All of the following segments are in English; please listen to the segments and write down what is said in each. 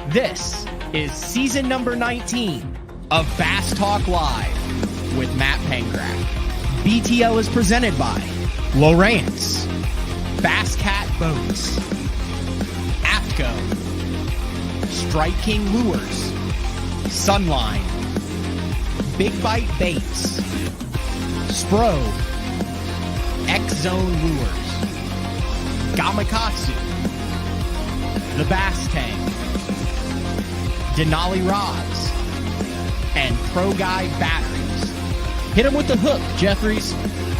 This is season number 19 of Bass Talk Live with Matt Pengrack. BTL is presented by Lowrance, Bass Cat Boats, Aptco, Strike King Lures, Sunline, Big Bite Baits, Spro, X-Zone Lures, Gamakatsu, The Bass Tank, Denali Rods, and Pro Guy Batteries. Hit him with the hook, Jeffries.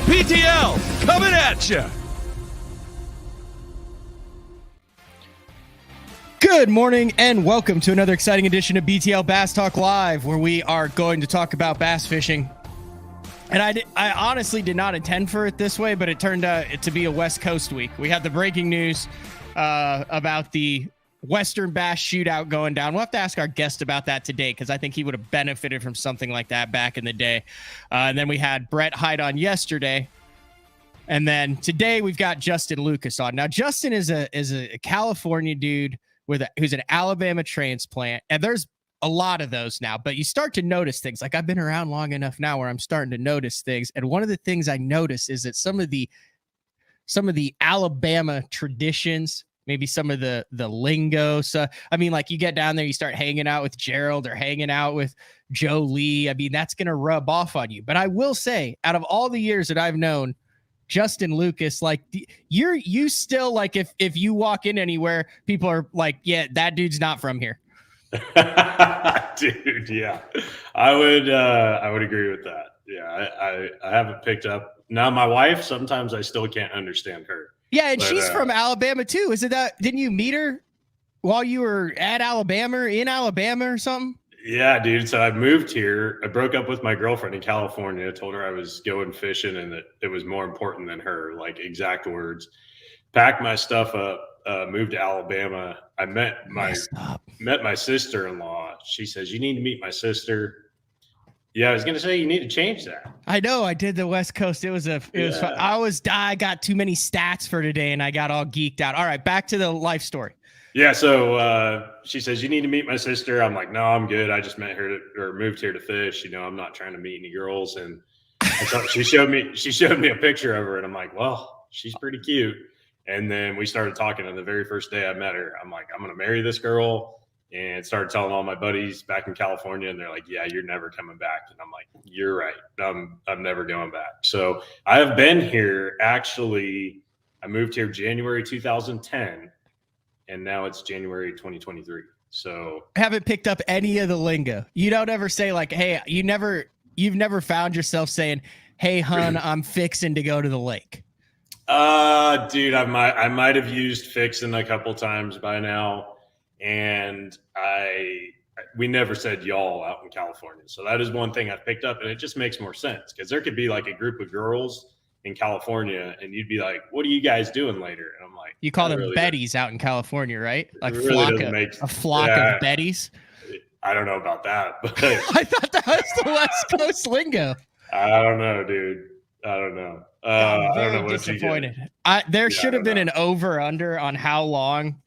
BTL coming at you. Good morning and welcome to another exciting edition of BTL Bass Talk Live, where we are going to talk about bass fishing. And I honestly did not intend for it this way, but it turned out to be a West Coast week. We had the breaking news about the Western Bass Shootout going down. We'll have to ask our guest about that today because I think he would have benefited from something like that back in the day. And then we had Brett Hyde on yesterday. And then today we've got Justin Lucas on. Now, Justin is a California dude who's an Alabama transplant. And there's a lot of those now, but you start to notice things. Like, I've been around long enough now where I'm starting to notice things. And one of the things I notice is that some of the Alabama traditions, maybe some of the lingo. So, I mean, like, you get down there, you start hanging out with Gerald or hanging out with Joe Lee. I mean, that's going to rub off on you. But I will say, out of all the years that I've known Justin Lucas, like, you still, like, if you walk in anywhere, people are like, yeah, that dude's not from here. Dude, yeah, I would agree with that. Yeah, I haven't picked up. Now, my wife, sometimes I still can't understand her. Yeah, and she's from Alabama too. Is it that? Didn't you meet her while you were at Alabama, in Alabama or something? Yeah, dude. So I moved here. I broke up with my girlfriend in California. Told her I was going fishing and that it was more important than her, like, exact words. Packed my stuff up, moved to Alabama. I met my sister-in-law. She says, "You need to meet my sister." Yeah, I was gonna say, you need to change that. I know. I did the West Coast. It was fun. I got too many stats for today, and I got all geeked out. All right, back to the life story. Yeah, so she says, "You need to meet my sister." I'm like, "No, I'm good. I just met her or moved here to fish. You know, I'm not trying to meet any girls." And she showed me a picture of her, and I'm like, "Well, she's pretty cute." And then we started talking. And the very first day I met her, I'm like, "I'm gonna marry this girl." And started telling all my buddies back in California, and they're like, "Yeah, you're never coming back." And I'm like, "You're right. I'm never going back." So I have been here. Actually, I moved here January 2010, and now it's January 2023. So I haven't picked up any of the lingo. You don't ever say, like, "Hey," you've never found yourself saying, "Hey, hun, I'm fixing to go to the lake." Dude, I might have used fixing a couple times by now. And we never said y'all out in California. So that is one thing I've picked up, and it just makes more sense because there could be like a group of girls in California and you'd be like, "What are you guys doing later?" And I'm like, you call them Betties out in California, right? Like a flock yeah, of Betties. I don't know about that, but I thought that was the West Coast lingo. I don't know, dude. I don't know. I'm very I don't know what disappointed. There should have been an over under on how long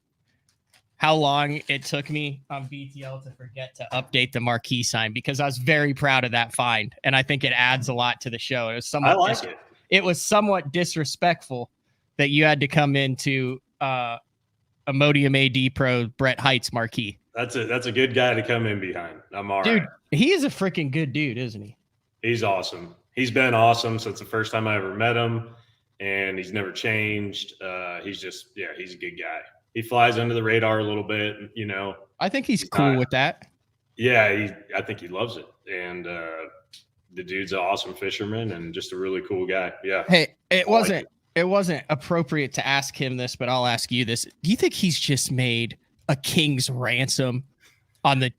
it took me on BTL to forget to update the marquee sign, because I was very proud of that find, and I think it adds a lot to the show. It was somewhat disrespectful that you had to come into Imodium AD Pro Brett Height's marquee. That's a good guy to come in behind. I'm all dude, right. He is a freaking good dude, isn't he? He's awesome. He's been awesome since the first time I ever met him, and he's never changed. He's a good guy. He flies under the radar a little bit, you know. I think he's cool with that. Yeah, I think he loves it. And the dude's an awesome fisherman and just a really cool guy. Yeah. Hey, it wasn't appropriate to ask him this, but I'll ask you this. Do you think he's just made a king's ransom on the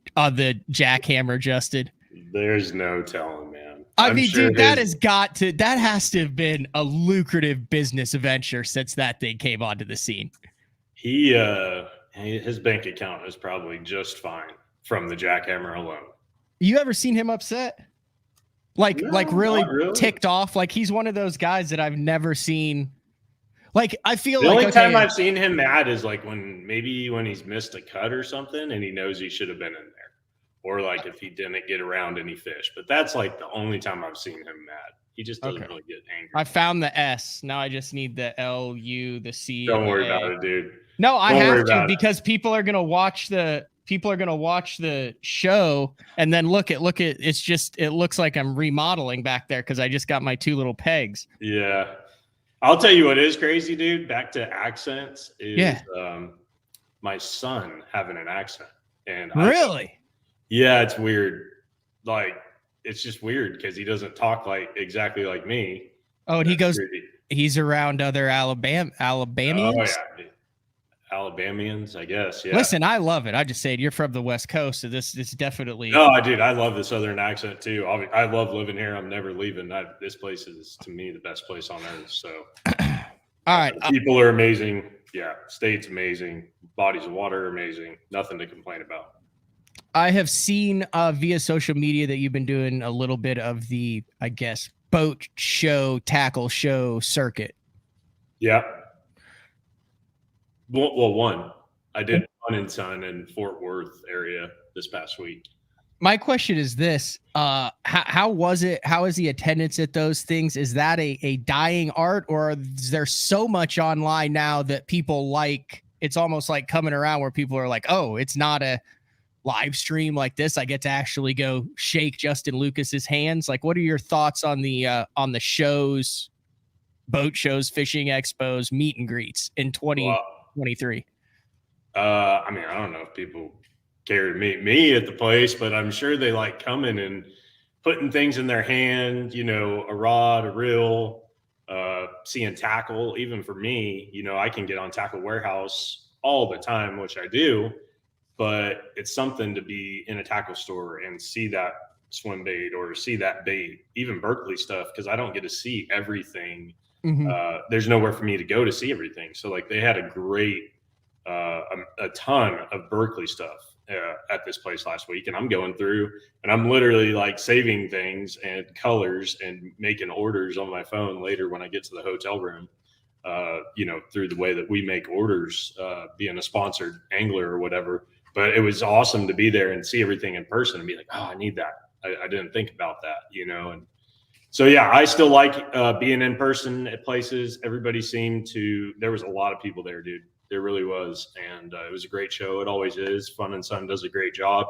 jackhammer, Justin? There's no telling, man. I mean, sure, dude, that has to have been a lucrative business venture since that thing came onto the scene. His bank account is probably just fine from the jackhammer alone. You ever seen him upset? Like really ticked off? Like, he's one of those guys that I've never seen. Like, I feel The like only time okay, I've seen him mad is like when he's missed a cut or something and he knows he should have been in there, or like if he didn't get around any fish. But that's like the only time I've seen him mad. He just doesn't Okay. really get angry. I found the S. Now I just need the L, U, the C. Don't and the worry A. about it, dude. No, I Don't worry have to about it. because people are gonna watch the show and then look at it's just it looks like I'm remodeling back there because I just got my 2 little pegs. Yeah. I'll tell you what is crazy, dude. Back to accents is my son having an accent. And Really? yeah, it's weird. Like, it's just weird because he doesn't talk like exactly like me. Oh, and That's weird. he's around other Alabamians. Oh yeah, Alabamians, I guess. Yeah. Listen, I love it. I just say you're from the West Coast, so this is definitely. No, dude, I love the Southern accent too. I love living here. I'm never leaving. This place is to me the best place on earth. So, All right, people are amazing. Yeah, state's amazing. Bodies of water are amazing. Nothing to complain about. I have seen via social media that you've been doing a little bit of the, I guess, boat show, tackle show circuit. Yeah. Well, one. I did Fun and Sun in Fort Worth area this past week. My question is this: how was it? How is the attendance at those things? Is that a dying art, or is there so much online now that people like? It's almost like coming around where people are like, "Oh, it's not a live stream like this. I get to actually go shake Justin Lucas's hands." Like, what are your thoughts on the shows, boat shows, fishing expos, meet and greets in 2023? I mean, I don't know if people care to meet me at the place, but I'm sure they like coming and putting things in their hand, you know, a rod, a reel, seeing tackle. Even for me, you know, I can get on Tackle Warehouse all the time, which I do, but it's something to be in a tackle store and see that swim bait or see that bait, even Berkeley stuff, because I don't get to see everything. There's nowhere for me to go to see everything. So like they had a great, a ton of Berkeley stuff at this place last week, and I'm going through and I'm literally like saving things and colors and making orders on my phone later when I get to the hotel room, you know, through the way that we make orders, being a sponsored angler or whatever. But it was awesome to be there and see everything in person and be like, oh, I need that. I didn't think about that, you know? And so, yeah, I still like being in person at places. Everybody seemed to, there was a lot of people there, dude. There really was. And it was a great show. It always is. Fun and Sun does a great job.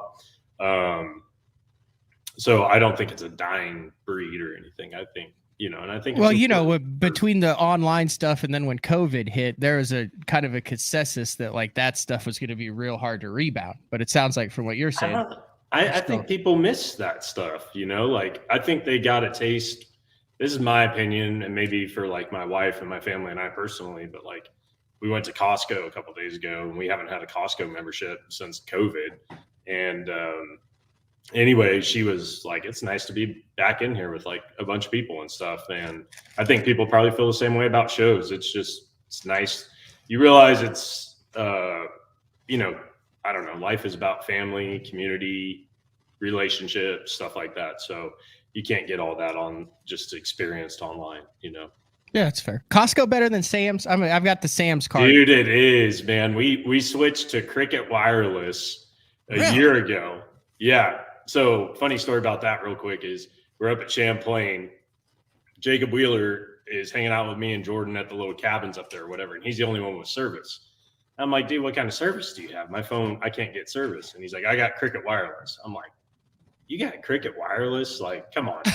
So I don't think it's a dying breed or anything. I think, you know, and I think, well, you know, between the online stuff and then when COVID hit, there was a kind of a consensus that like that stuff was going to be real hard to rebound. But it sounds like from what you're saying, I think people miss that stuff, you know, like I think they got a taste. This is my opinion, and maybe for like my wife and my family and I personally, but like we went to Costco a couple of days ago and we haven't had a Costco membership since COVID. And anyway, she was like, it's nice to be back in here with like a bunch of people and stuff. And I think people probably feel the same way about shows. It's nice. You realize it's, you know, I don't know, life is about family, community, relationships, stuff like that. So you can't get all that on just experienced online, you know? Yeah, that's fair. Costco better than Sam's? I mean, I've got the Sam's card. Dude, it is, man. We switched to Cricket Wireless a year ago. Yeah. So funny story about that real quick is we're up at Champlain. Jacob Wheeler is hanging out with me and Jordan at the little cabins up there or whatever. And he's the only one with service. I'm like, dude, what kind of service do you have? My phone, I can't get service. And he's like, I got Cricket Wireless. I'm like, you got Cricket Wireless? Like, come on, dude.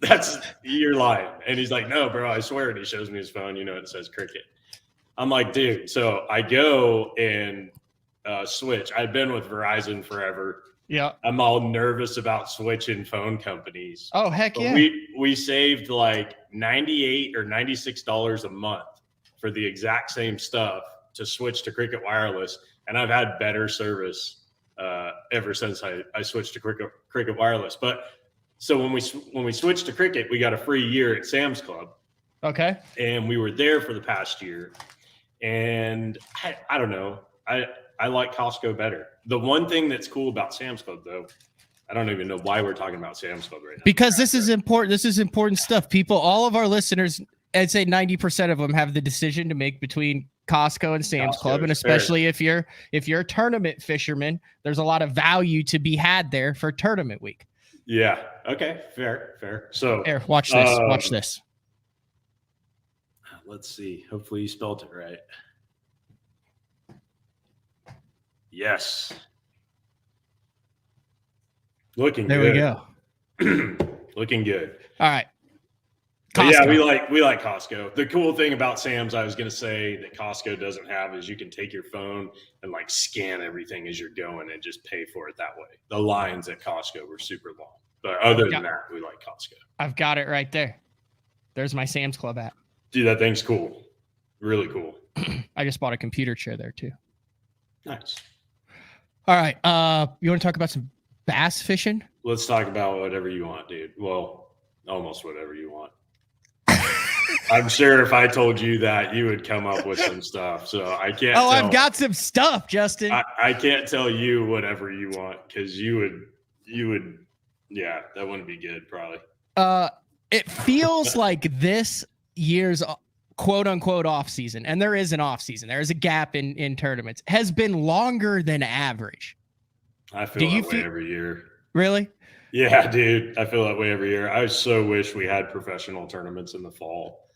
That's you're lying. And he's like, no, bro, I swear. And he shows me his phone, you know, it says Cricket. I'm like, dude. So I go and switch. I've been with Verizon forever. Yeah. I'm all nervous about switching phone companies. Oh, heck yeah. We saved like $98 or $96 a month for the exact same stuff to switch to Cricket Wireless. And I've had better service ever since I switched to Cricket Wireless. But so when we switched to Cricket, we got a free year at Sam's Club. Okay. And we were there for the past year. And I don't know. I like Costco better. The one thing that's cool about Sam's Club, though, I don't even know why we're talking about Sam's Club right now. Because this is important. This is important stuff. People, all of our listeners I'd say 90% of them have the decision to make between Costco and Sam's Costco Club, and is especially if you're a tournament fisherman, there's a lot of value to be had there for tournament week. Yeah. Okay. Fair. So Here, watch this. Watch this. Let's see. Hopefully you spelled it right. Yes. Looking There good. we go. Looking good. All right. But yeah, Costco. we like Costco. The cool thing about Sam's, I was going to say, that Costco doesn't have is you can take your phone and like scan everything as you're going and just pay for it that way. The lines at Costco were super long, but other than that, we like Costco. I've got it right there. There's my Sam's Club app. Dude, that thing's cool. Really cool. I just bought a computer chair there too. Nice. All right. You want to talk about some bass fishing? Let's talk about whatever you want, dude. Well, almost whatever you want. I'm sure if I told you that, you would come up with some stuff. So I can't. I've got some stuff, Justin. I can't tell you whatever you want because you would. Yeah, that wouldn't be good, probably. It feels like this year's quote unquote off season, and there is an off season. There is a gap in tournaments. Has been longer than average. I feel that way every year. Really? Yeah, dude. I feel that way every year. I so wish we had professional tournaments in the fall.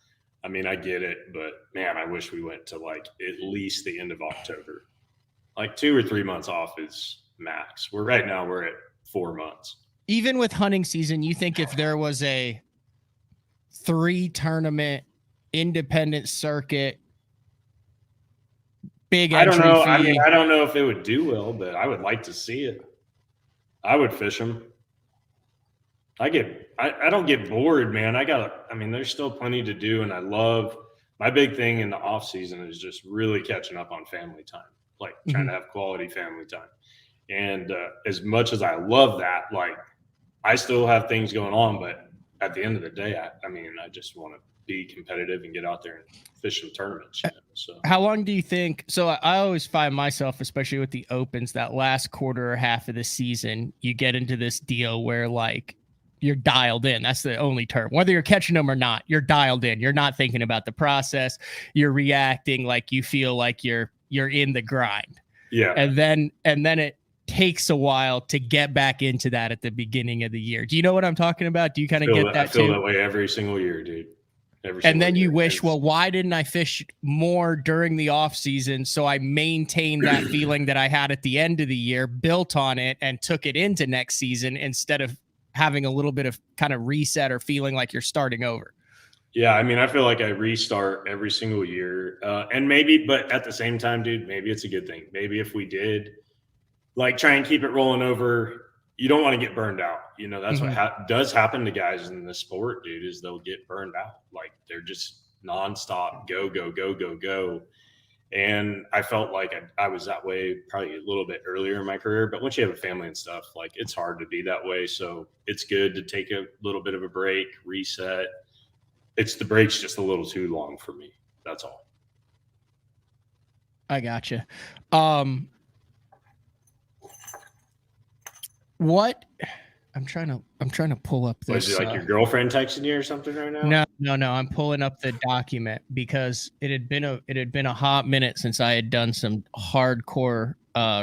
I mean, I get it, but man, I wish we went to like at least the end of October. Like 2 or 3 months off is max. We're at 4 months. Even with hunting season, you think if there was a 3 tournament independent circuit, big entry I don't know. fee, I mean, I don't know if it would do well, but I would like to see it. I would fish them. I don't get bored, man. There's still plenty to do. And my big thing in the off season is just really catching up on family time, like trying to have quality family time. And as much as I love that, like I still have things going on, but at the end of the day, I just want to be competitive and get out there and fish some tournaments. So how long do you think? So I always find myself, especially with the opens, that last quarter or half of the season, you get into this deal where like you're dialed in. That's the only term. Whether you're catching them or not, you're dialed in. You're not thinking about the process. You're reacting like you feel like you're in the grind. Yeah. And then it takes a while to get back into that at the beginning of the year. Do you know what I'm talking about? Do you kind of get that I feel too? that way every single year, dude. And then you wish, well, why didn't I fish more during the off season? So I maintained that feeling that I had at the end of the year, built on it, and took it into next season instead of having a little bit of kind of reset or feeling like you're starting over. Yeah, I feel like I restart every single year. But at the same time, dude, maybe it's a good thing. Maybe if we did like try and keep it rolling over, you don't want to get burned out. That's what does happen to guys in the sport, dude, is they'll get burned out. Like they're just nonstop, go. And I felt like I was that way probably a little bit earlier in my career. But once you have a family and stuff, like it's hard to be that way. So it's good to take a little bit of a break, reset. The break's just a little too long for me. That's all. I gotcha. What I'm trying to pull up this. Was it like your girlfriend texting you or something right now? No. I'm pulling up the document because it had been a hot minute since I had done some hardcore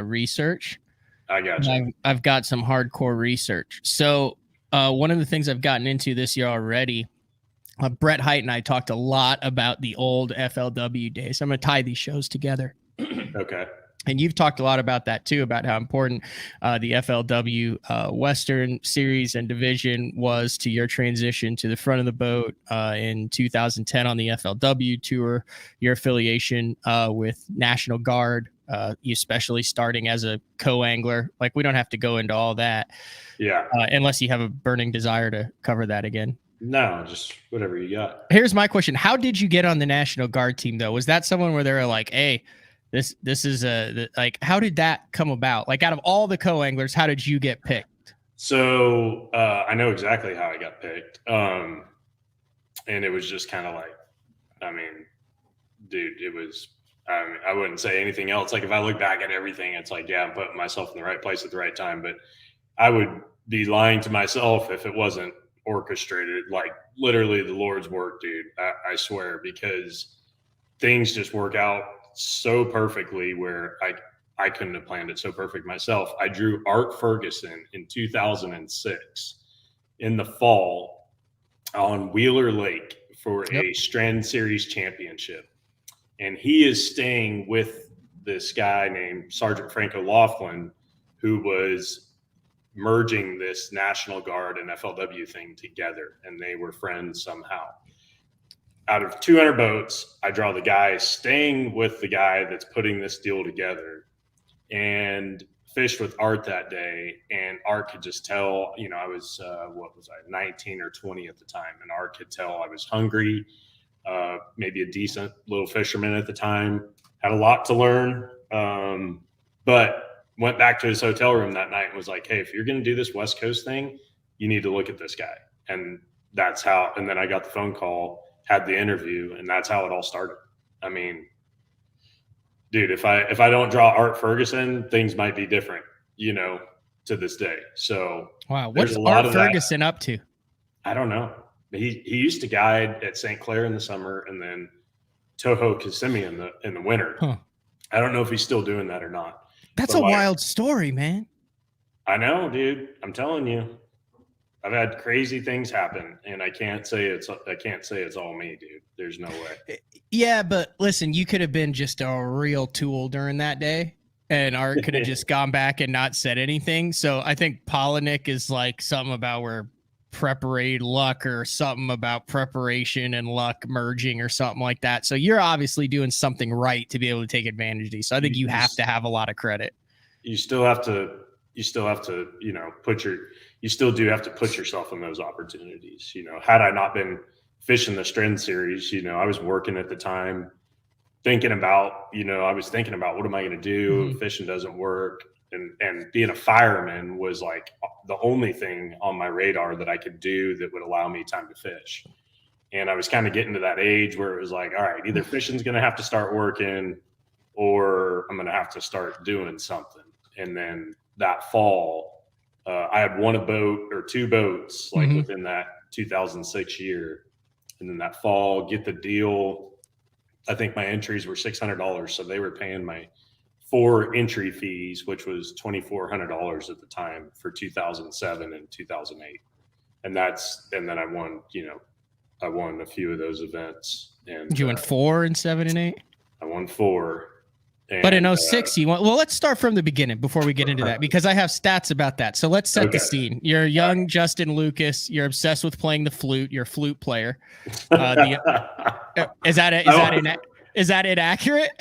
research. I got you. I've got some hardcore research. So one of the things I've gotten into this year already, Brett Height and I talked a lot about the old FLW days. I'm going to tie these shows together. Okay. And you've talked a lot about that too, about how important the FLW Western Series and Division was to your transition to the front of the boat in 2010 on the FLW Tour, your affiliation with National Guard, especially starting as a co-angler. Like, we don't have to go into all that. Yeah. Unless you have a burning desire to cover that again. No, just whatever you got. Here's my question. How did you get on the National Guard team, though? Was that someone where they were like, hey, this is how did that come about? Like, out of all the co-anglers, how did you get picked? So I know exactly how I got picked. And it was just kind of like, dude, it was, I wouldn't say anything else. Like, if I look back at everything, it's like, yeah, I'm putting myself in the right place at the right time. But I would be lying to myself if it wasn't orchestrated, like literally the Lord's work, dude. I swear, because things just work out so perfectly where I couldn't have planned it so perfect myself. I drew Art Ferguson in 2006 in the fall on Wheeler Lake for a Strand Series championship. And he is staying with this guy named Sergeant Frank O'Laughlin, who was merging this National Guard and FLW thing together, and they were friends somehow. Out of 200 boats, I draw the guy staying with the guy that's putting this deal together, and fished with Art that day. And Art could just tell, you know, I was, 19 or 20 at the time, and Art could tell I was hungry, maybe a decent little fisherman at the time, had a lot to learn, but went back to his hotel room that night and was like, hey, if you're going to do this West Coast thing, you need to look at this guy. And that's how, and then I got the phone call, had the interview, and that's how it all started. I mean, dude, if I don't draw Art Ferguson, things might be different, you know, to this day. So wow, what's Art Ferguson up to? I don't know. He used to guide at St. Clair in the summer and then Toho Kissimmee in the winter. Huh. I don't know if he's still doing that or not. That's a wild story, man. I know, dude. I'm telling you, I've had crazy things happen, and I can't say it's all me, dude. There's no way. Yeah, but listen, you could have been just a real tool during that day, and Art could have just gone back and not said anything. So I think Polinick is like something about where preparation luck or something about preparation and luck merging or something like that. So you're obviously doing something right to be able to take advantage of these. So I think you have to have a lot of credit. You still have to, you still do have to put yourself in those opportunities. You know, had I not been fishing the Strand Series, you know, I was working at the time thinking about, what am I going to do if fishing doesn't work? And being a fireman was like the only thing on my radar that I could do that would allow me time to fish. And I was kind of getting to that age where it was like, all right, either fishing's going to have to start working or I'm going to have to start doing something. And then that fall, I had won a boat or two boats like within that 2006 year. And then that fall, get the deal. I think my entries were $600. So they were paying my 4 entry fees, which was $2,400 at the time for 2007 and 2008. And then I won, I won a few of those events. And you won 4 in 7 and 8? I won 4. And, but in 06, you won. Well, let's start from the beginning before we get into that, because I have stats about that. So let's set the scene. You're a young Justin Lucas. You're obsessed with playing the flute. You're a flute player. Is that inaccurate?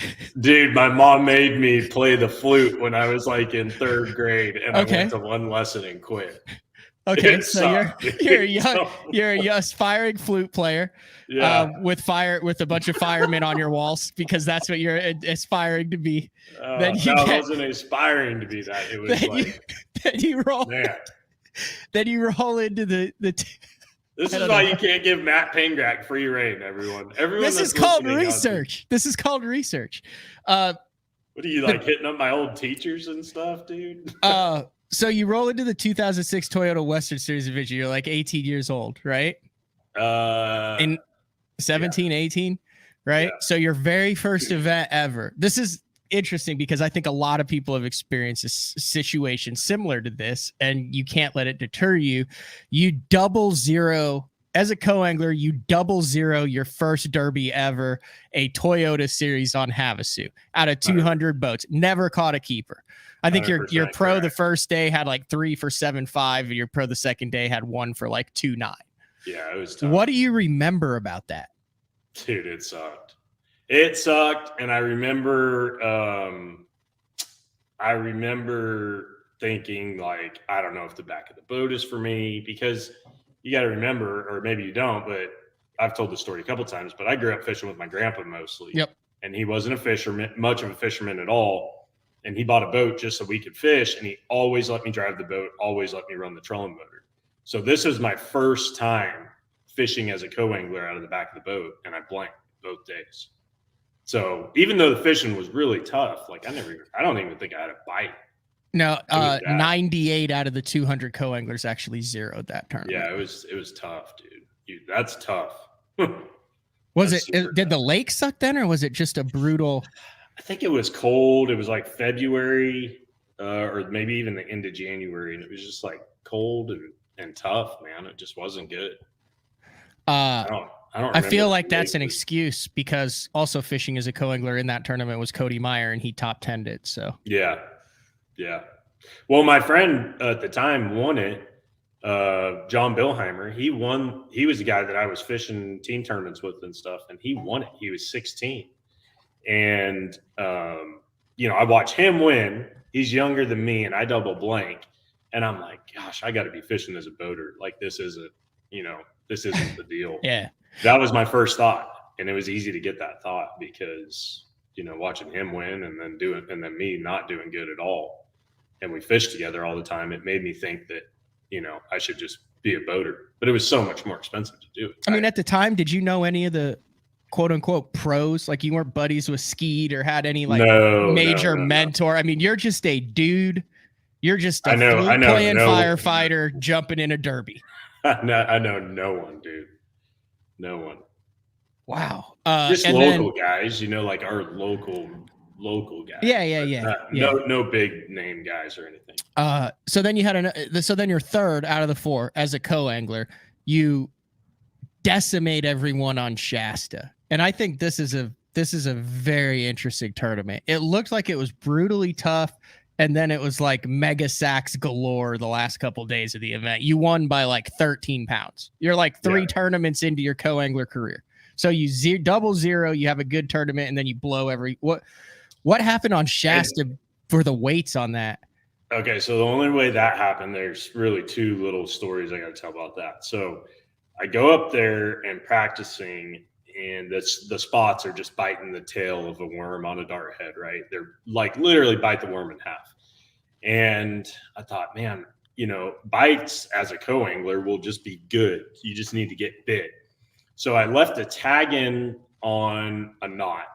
Dude, my mom made me play the flute when I was like in 3rd grade, and I went to one lesson and quit. Okay, so you're a aspiring flute player, with a bunch of firemen on your walls, because that's what you're aspiring to be. I wasn't aspiring to be that. It was then you roll into the. This is why you can't give Matt Pangrak free reign, everyone. This is called research. What are you, like, hitting up my old teachers and stuff, dude? So you roll into the 2006 Toyota Western Series Adventure. You're like 18 years old, right? In 17, 18, right? Yeah. So your very first event ever. This is interesting because I think a lot of people have experienced a situation similar to this, and you can't let it deter you. You double zero as a co-angler. You double zero your first derby ever, a Toyota Series on Havasu out of 200 boats. Never caught a keeper. I think your pro the first day had like 3 for 7.5, and your pro the second day had 1 for like 2.9. Yeah, it was tough. What do you remember about that? Dude, it sucked. It sucked, and I remember thinking, like, I don't know if the back of the boat is for me, because you got to remember, or maybe you don't, but I've told the story a couple times, but I grew up fishing with my grandpa mostly. Yep. And he wasn't much of a fisherman at all. And he bought a boat just so we could fish, and he always let me drive the boat, always let me run the trolling motor. So this was my first time fishing as a co-angler out of the back of the boat, and I blanked both days. So even though the fishing was really tough, like I don't even think I had a bite. No, was bad. 98 out of the 200 co-anglers actually zeroed that tournament. Yeah, it was tough, dude. That's tough. Was That's it? super Did the tough. lake suck then, or was it just a brutal? I think it was cold. It was like February, or maybe even the end of January, and it was just like cold and tough, man. It just wasn't good. Uh, I don't. I feel remember like the that's lake an was- excuse because also fishing as a co-angler in that tournament was Cody Meyer, and he top 10'd it. So Yeah, yeah. Well, my friend at the time won it. John Billheimer. He won. He was the guy that I was fishing team tournaments with and stuff, and he won it. He was 16, and I watch him win. He's younger than me, and I double blank, and I'm like, gosh, I got to be fishing as a boater. Like this isn't the deal. yeah, That was my first thought, and it was easy to get that thought because watching him win and then me not doing good at all, and we fished together all the time. It made me think that I should just be a boater, but it was so much more expensive to do it. I mean, at the time, did you know any of the quote unquote pros? Like you weren't buddies with Skeet or had any like major No. mentor? I mean, you're just a dude. You're just a I know, playing no. firefighter jumping in a derby. I know no one, dude. No one. Wow. Just and local guys, like our local guys. Yeah. No big name guys or anything. So then you had so then you're third out of the four as a co-angler. You decimate everyone on Shasta, and I think this is a very interesting tournament. It looked like it was brutally tough, and then it was like mega sacks galore the last couple days of the event. You won by like 13 pounds. You're like three tournaments into your co-angler career. So you double zero, you have a good tournament, and then you blow what happened on Shasta for the weights on that? Okay, so the only way that happened, there's really two little stories I got to tell about that. So I go up there and practicing, and the spots are just biting the tail of a worm on a dart head, right? They're like literally bite the worm in half. And I thought, man, bites as a co-angler will just be good. You just need to get bit. So I left a tag in on a knot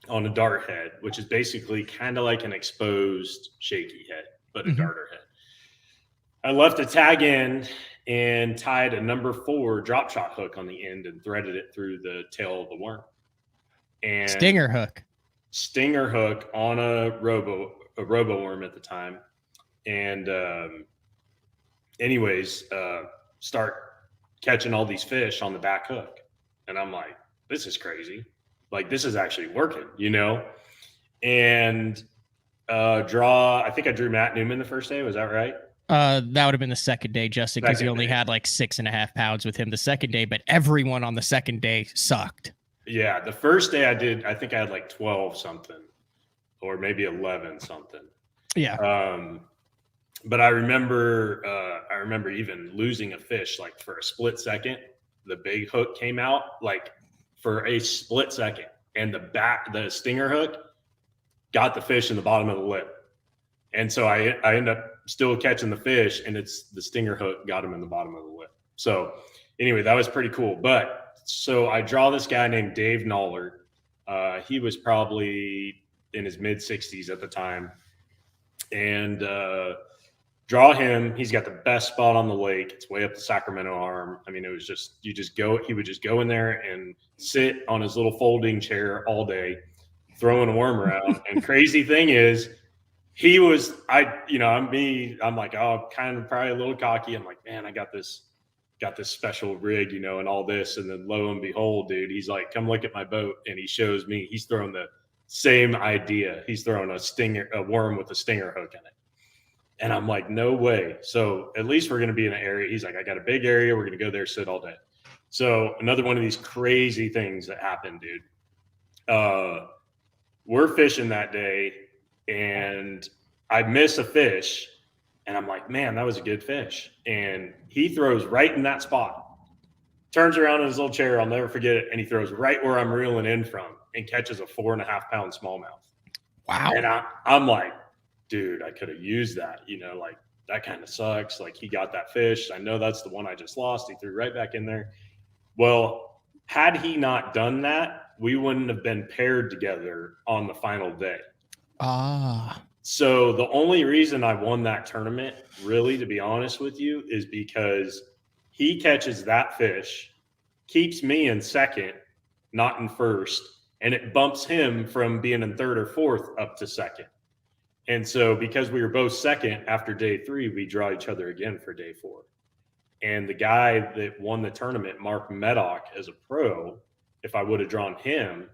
on a dart head, which is basically kind of like an exposed shaky head, but a darter head. I left a tag in and tied a number 4 drop shot hook on the end and threaded it through the tail of the worm. And Stinger hook on a robo worm at the time. And start catching all these fish on the back hook. And I'm like, this is crazy. Like this is actually working, and I think I drew Matt Newman the first day. Was that right? That would have been the second day, Justin, because he only had like 6.5 pounds with him the second day, but everyone on the second day sucked. Yeah. The first day I think I had like 12 something or maybe 11 something. Yeah. But I remember even losing a fish, like for a split second, the big hook came out like for a split second, and the stinger hook got the fish in the bottom of the lip. And so I end up still catching the fish, and it's the stinger hook got him in the bottom of the lip. So anyway, that was pretty cool. But so I draw this guy named Dave Noller. He was probably in his mid 60s at the time, and draw him. He's got the best spot on the lake. It's way up the Sacramento arm. I mean, it was just, he would just go in there and sit on his little folding chair all day, throwing a worm around. And crazy thing is, I'm like, oh, kind of probably a little cocky. I'm like, man, I got this special rig, and all this. And then lo and behold, dude, he's like, come look at my boat. And he shows me, he's throwing the same idea. He's throwing a worm with a stinger hook in it. And I'm like, no way. So at least we're going to be in an area. He's like, I got a big area. We're going to go there, sit all day. So another one of these crazy things that happened, dude. We're fishing that day, and I miss a fish. And I'm like, man, that was a good fish. And he throws right in that spot, turns around in his little chair. I'll never forget it. And he throws right where I'm reeling in from and catches a 4.5 pound smallmouth. Wow. And I'm like, dude, I could have used that, like that kind of sucks. Like he got that fish. I know that's the one I just lost. He threw right back in there. Well, had he not done that, we wouldn't have been paired together on the final day. So the only reason I won that tournament, really, to be honest with you, is because he catches that fish, keeps me in second, not in first, and it bumps him from being in third or fourth up to second. And so because we were both second after day 3, we draw each other again for day 4. And the guy that won the tournament, Mark Medoc, as a pro, if I would have drawn him,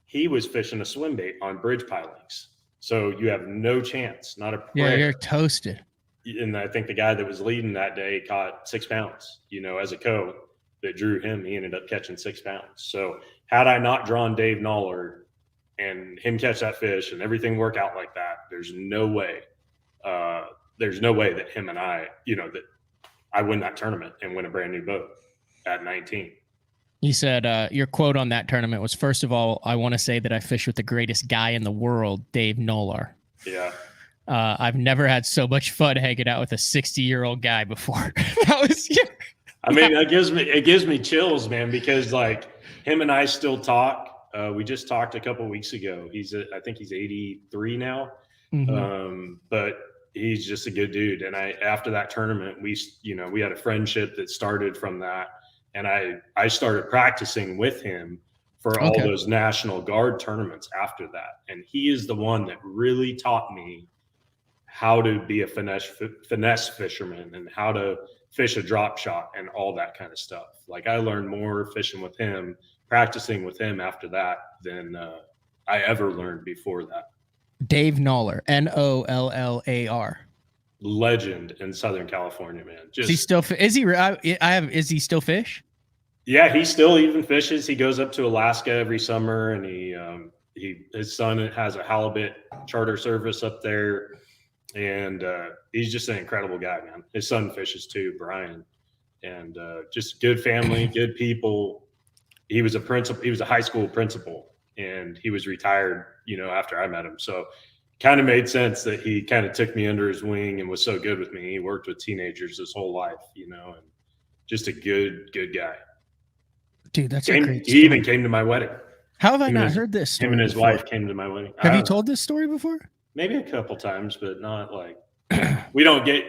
he was fishing a swim bait on bridge pilings. So you have no chance, not a prayer. Yeah, you're toasted. And I think the guy that was leading that day caught 6 pounds, as a co that drew him, he ended up catching 6 pounds. So had I not drawn Dave Noller and him catch that fish and everything work out like that, there's no way that him and I, that I win that tournament and win a brand new boat at 19. You said your quote on that tournament was, "First of all, I want to say that I fish with the greatest guy in the world, Dave Noller." Yeah. I've never had so much fun hanging out with a 60-year-old guy before. That was I mean, it gives me chills, man, because like him and I still talk. We just talked a couple weeks ago. I think he's 83 now. Mm-hmm. But he's just a good dude. And after that tournament, we had a friendship that started from that. And I started practicing with him for all those National Guard tournaments after that. And he is the one that really taught me how to be a finesse fisherman and how to fish a drop shot and all that kind of stuff. Like I learned more fishing with him, practicing with him after that than I ever learned before that. Dave Noller, Nollar. Legend in Southern California, man. Is he still? Is he still fish? Yeah, he still even fishes. He goes up to Alaska every summer, and his son has a halibut charter service up there, and he's just an incredible guy, man. His son fishes too, Brian, and just good family, good people. He was a principal. He was a high school principal, and he was retired, after I met him. So kind of made sense that he kind of took me under his wing and was so good with me. He worked with teenagers his whole life, and just a good guy. Dude, that's a great story. He even came to my wedding. How have I not heard this story? Him and his before? wife came to my wedding. Have you told this story before? Maybe a couple times, but not like we don't get,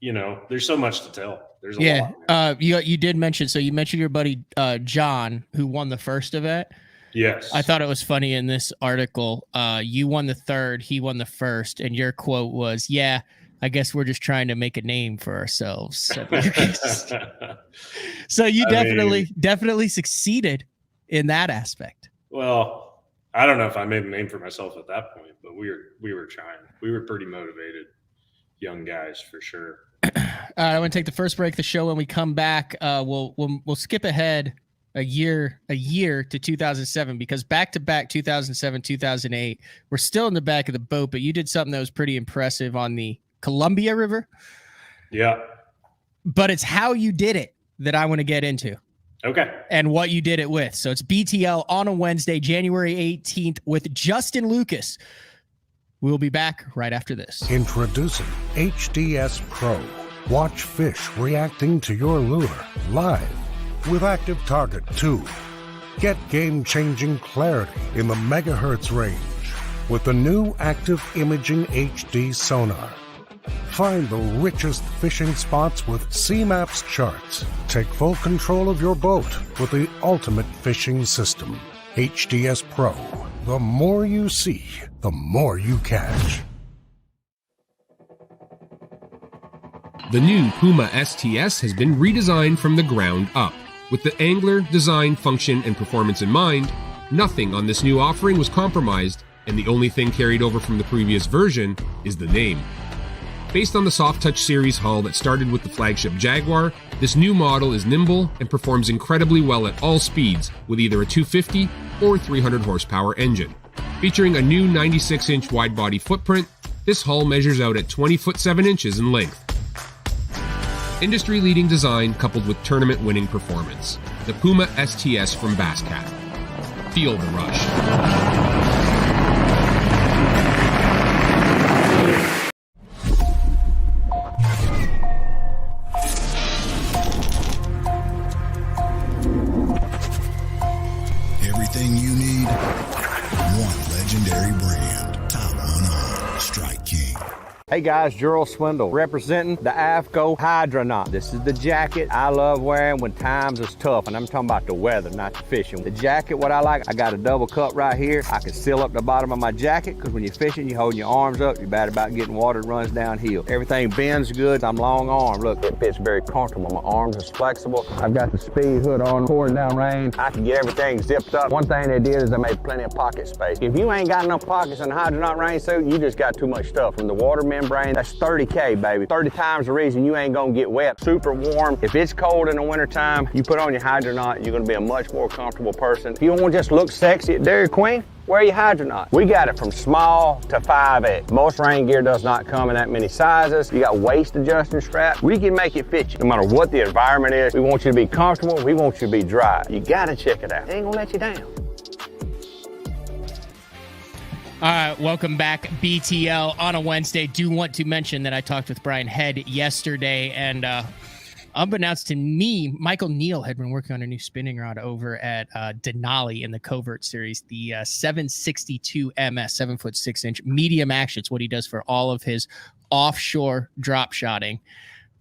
there's so much to tell. There's a lot. You did mention, so you mentioned your buddy John, who won the first event. Yes. I thought it was funny in this article. You won the third, he won the first, and your quote was, "Yeah, I guess we're just trying to make a name for ourselves." So you definitely succeeded in that aspect. Well, I don't know if I made a name for myself at that point, but we were trying. We were pretty motivated young guys for sure. I want to take the first break of the show. When we come back, we'll skip ahead a year to 2007, because back-to-back 2007, 2008, we're still in the back of the boat, but you did something that was pretty impressive on the Columbia River. Yeah. But it's how you did it that I want to get into. Okay. And what you did it with. So it's BTL on a Wednesday, January 18th with Justin Lucas. We'll be back right after this. Introducing HDS Pro. Watch fish reacting to your lure live with Active Target 2. Get game-changing clarity in the megahertz range with the new Active Imaging HD sonar. Find the richest fishing spots with CMAPS charts. Take full control of your boat with the ultimate fishing system. HDS Pro. The more you see, the more you catch. The new Puma STS has been redesigned from the ground up. With the angler, design, function, and performance in mind, nothing on this new offering was compromised, and the only thing carried over from the previous version is the name. Based on the Soft Touch series hull that started with the flagship Jaguar, this new model is nimble and performs incredibly well at all speeds with either a 250 or 300 horsepower engine. Featuring a new 96-inch wide-body footprint, this hull measures out at 20 foot 7 inches in length. Industry-leading design coupled with tournament-winning performance. The Puma STS from Basscat. Feel the rush. Everything you need, one legendary brand. Top 1 Hunch. Strike King. Hey guys, Gerald Swindle representing the AFCO Hydronaut. This is the jacket I love wearing when times is tough, and I'm talking about the weather, not the fishing. The jacket, what I like, I got a double cup right here. I can seal up the bottom of my jacket because when you're fishing, you're holding your arms up. You're bad about getting water, it runs downhill. Everything bends good. I'm long arm. Look, it fits very comfortable. My arms is flexible. I've got the speed hood on, pouring down rain. I can get everything zipped up. One thing they did is they made plenty of pocket space. If you ain't got enough pockets in the Hydronaut rain suit, you just got too much stuff. From the water membrane, that's 30K, baby. 30 times the reason you ain't gonna get wet. Super warm. If it's cold in the wintertime, you put on your Hydronaut, you're gonna be a much more comfortable person. If you don't want to just look sexy at Dairy Queen, wear your Hydronaut. We got it from small to 5X. Most rain gear does not come in that many sizes. You got waist adjusting straps. We can make it fit you. No matter what the environment is, we want you to be comfortable. We want you to be dry. You gotta check it out. It ain't gonna let you down. All right, welcome back, BTL, on a Wednesday. Do want to mention that I talked with Brian Head yesterday, and unbeknownst to me, Michael Neal had been working on a new spinning rod over at Denali in the Covert Series, the 762 MS, 7'6" medium action. It's what he does for all of his offshore drop shotting.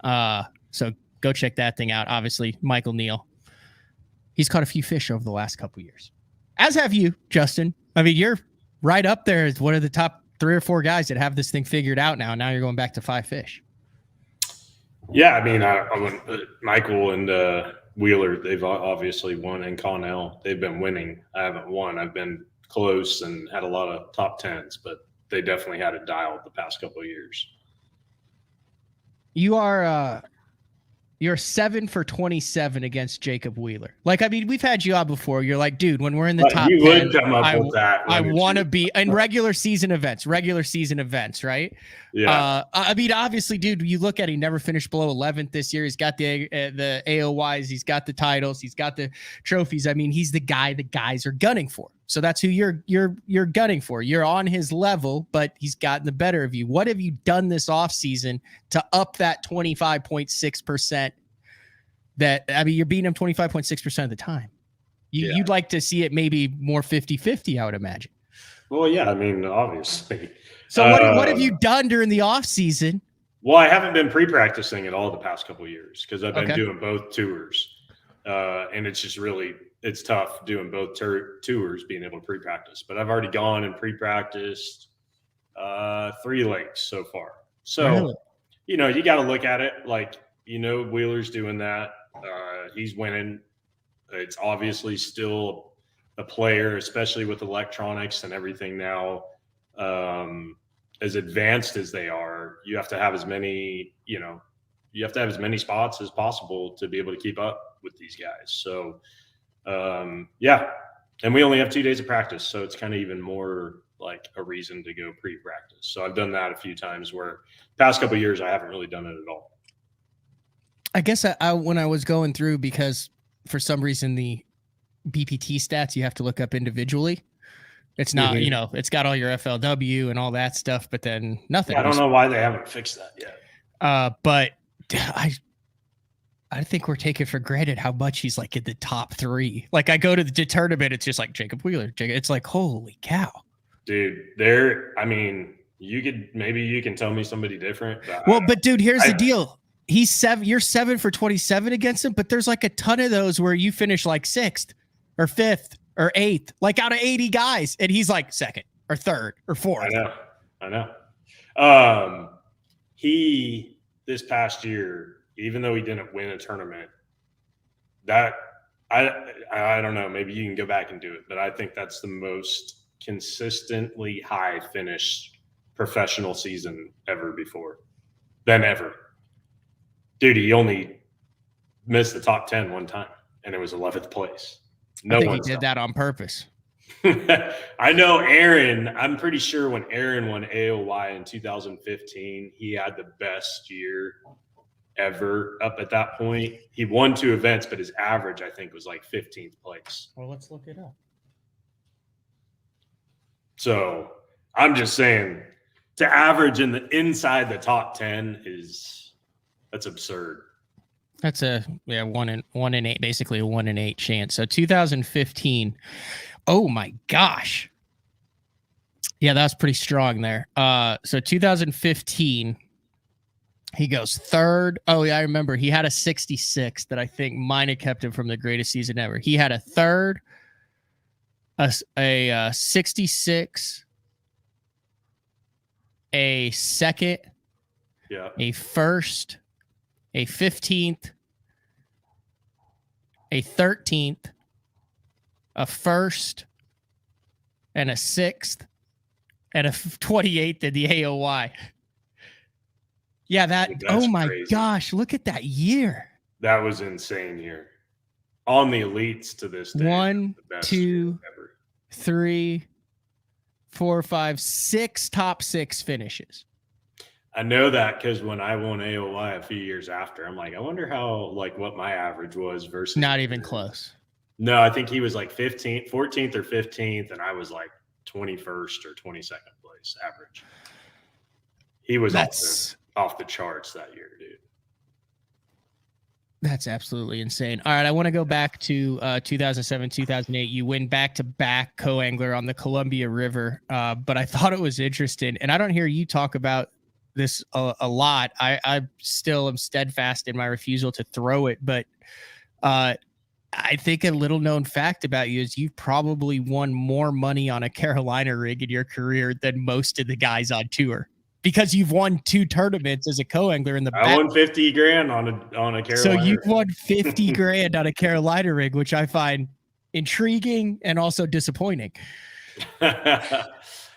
So go check that thing out. Obviously, Michael Neal, he's caught a few fish over the last couple years, as have you, Justin. I mean, you're right up there as one of the top 3 or 4 guys that have this thing figured out now. Now you're going back to 5 fish. Yeah, I mean, Michael and Wheeler, they've obviously won, and Connell, they've been winning. I haven't won. I've been close and had a lot of top 10s, but they definitely had it dialed the past couple of years. You are you're 7 for 27 against Jacob Wheeler. Like, I mean, we've had you on before. You're like, dude, when we're in the top 10, would come up with that. I want to be in regular season events, right? Yeah. I mean, obviously, dude, you look at, he never finished below 11th this year. He's got the AOYs, he's got the titles, he's got the trophies. I mean, he's the guy the guys are gunning for. So that's who you're gunning for. You're on his level, but he's gotten the better of you. What have you done this offseason to up that 25.6%? That, I mean, you're beating him 25.6% of the time. You'd like to see it maybe more 50-50, I would imagine. Well, yeah, I mean, obviously. So what have you done during the off season? Well, I haven't been pre-practicing at all the past couple of years because I've been doing both tours. And it's just really, it's tough doing both tours, being able to pre-practice. But I've already gone and pre-practiced 3 lakes so far. So, really? You know, you got to look at it like, you know, Wheeler's doing that. He's winning. It's obviously still a player, especially with electronics and everything now. As advanced as they are, you have to have as many, spots as possible to be able to keep up with these guys. So, yeah. And we only have 2 days of practice. So it's kind of even more like a reason to go pre-practice. So I've done that a few times where past couple of years, I haven't really done it at all. I guess I when I was going through, because for some reason the BPT stats you have to look up individually. It's not, it's got all your FLW and all that stuff, but then nothing. Yeah, I don't know why they haven't fixed that yet. But I think we're taking for granted how much he's like in the top 3. Like, I go to the tournament, it's just like Jacob Wheeler. It's like, holy cow. Dude, maybe you can tell me somebody different. But dude, here's the deal. You're 7 for 27 against him, but there's like a ton of those where you finish like 6th or 5th or 8th, like out of 80 guys. And he's like 2nd or 3rd or 4th. I know. He, this past year, even though he didn't win a tournament, that I don't know, maybe you can go back and do it, but I think that's the most consistently high finished professional season ever. Dude, he only missed the top 10 one time, and it was 11th place. I think he did that on purpose. I know Aaron. I'm pretty sure when Aaron won AOY in 2015, he had the best year ever up at that point. He won 2 events, but his average, I think, was like 15th place. Well, let's look it up. So I'm just saying, to average inside the top 10 that's absurd. That's a 1 in 8, basically a 1 in 8 chance. So 2015, oh my gosh, Yeah, that's pretty strong there. So 2015, he goes third. Oh, yeah, I remember. He had a 66 that I think might have kept him from the greatest season ever. He had a third, a 66, a second, Yeah. a first, a 15th, a 13th, a first, and a 6th, and a 28th in the AOY. Yeah, that. Dude, Oh that's my crazy. gosh, look at that year. That was insane here. On the elites to this day. 1, the best 2, ever. 3, 4, 5, 6 top 6 finishes. I know that because when I won AOY a few years after, I'm like, I wonder how, like, what my average was versus. Not even close. No, I think he was like 14th or 15th, and I was like 21st or 22nd place average. He was off the charts that year, dude. That's absolutely insane. All right, I want to go back to 2007, 2008. You win back-to-back co-angler on the Columbia River, but I thought it was interesting, and I don't hear you talk about this a lot. I still am steadfast in my refusal to throw it, but I think a little-known fact about you is you've probably won more money on a Carolina rig in your career than most of the guys on tour. Because you've won 2 tournaments as a co-angler in the I won 50 grand on a Carolina. So you've won 50 grand on a Carolina rig, which I find intriguing and also disappointing.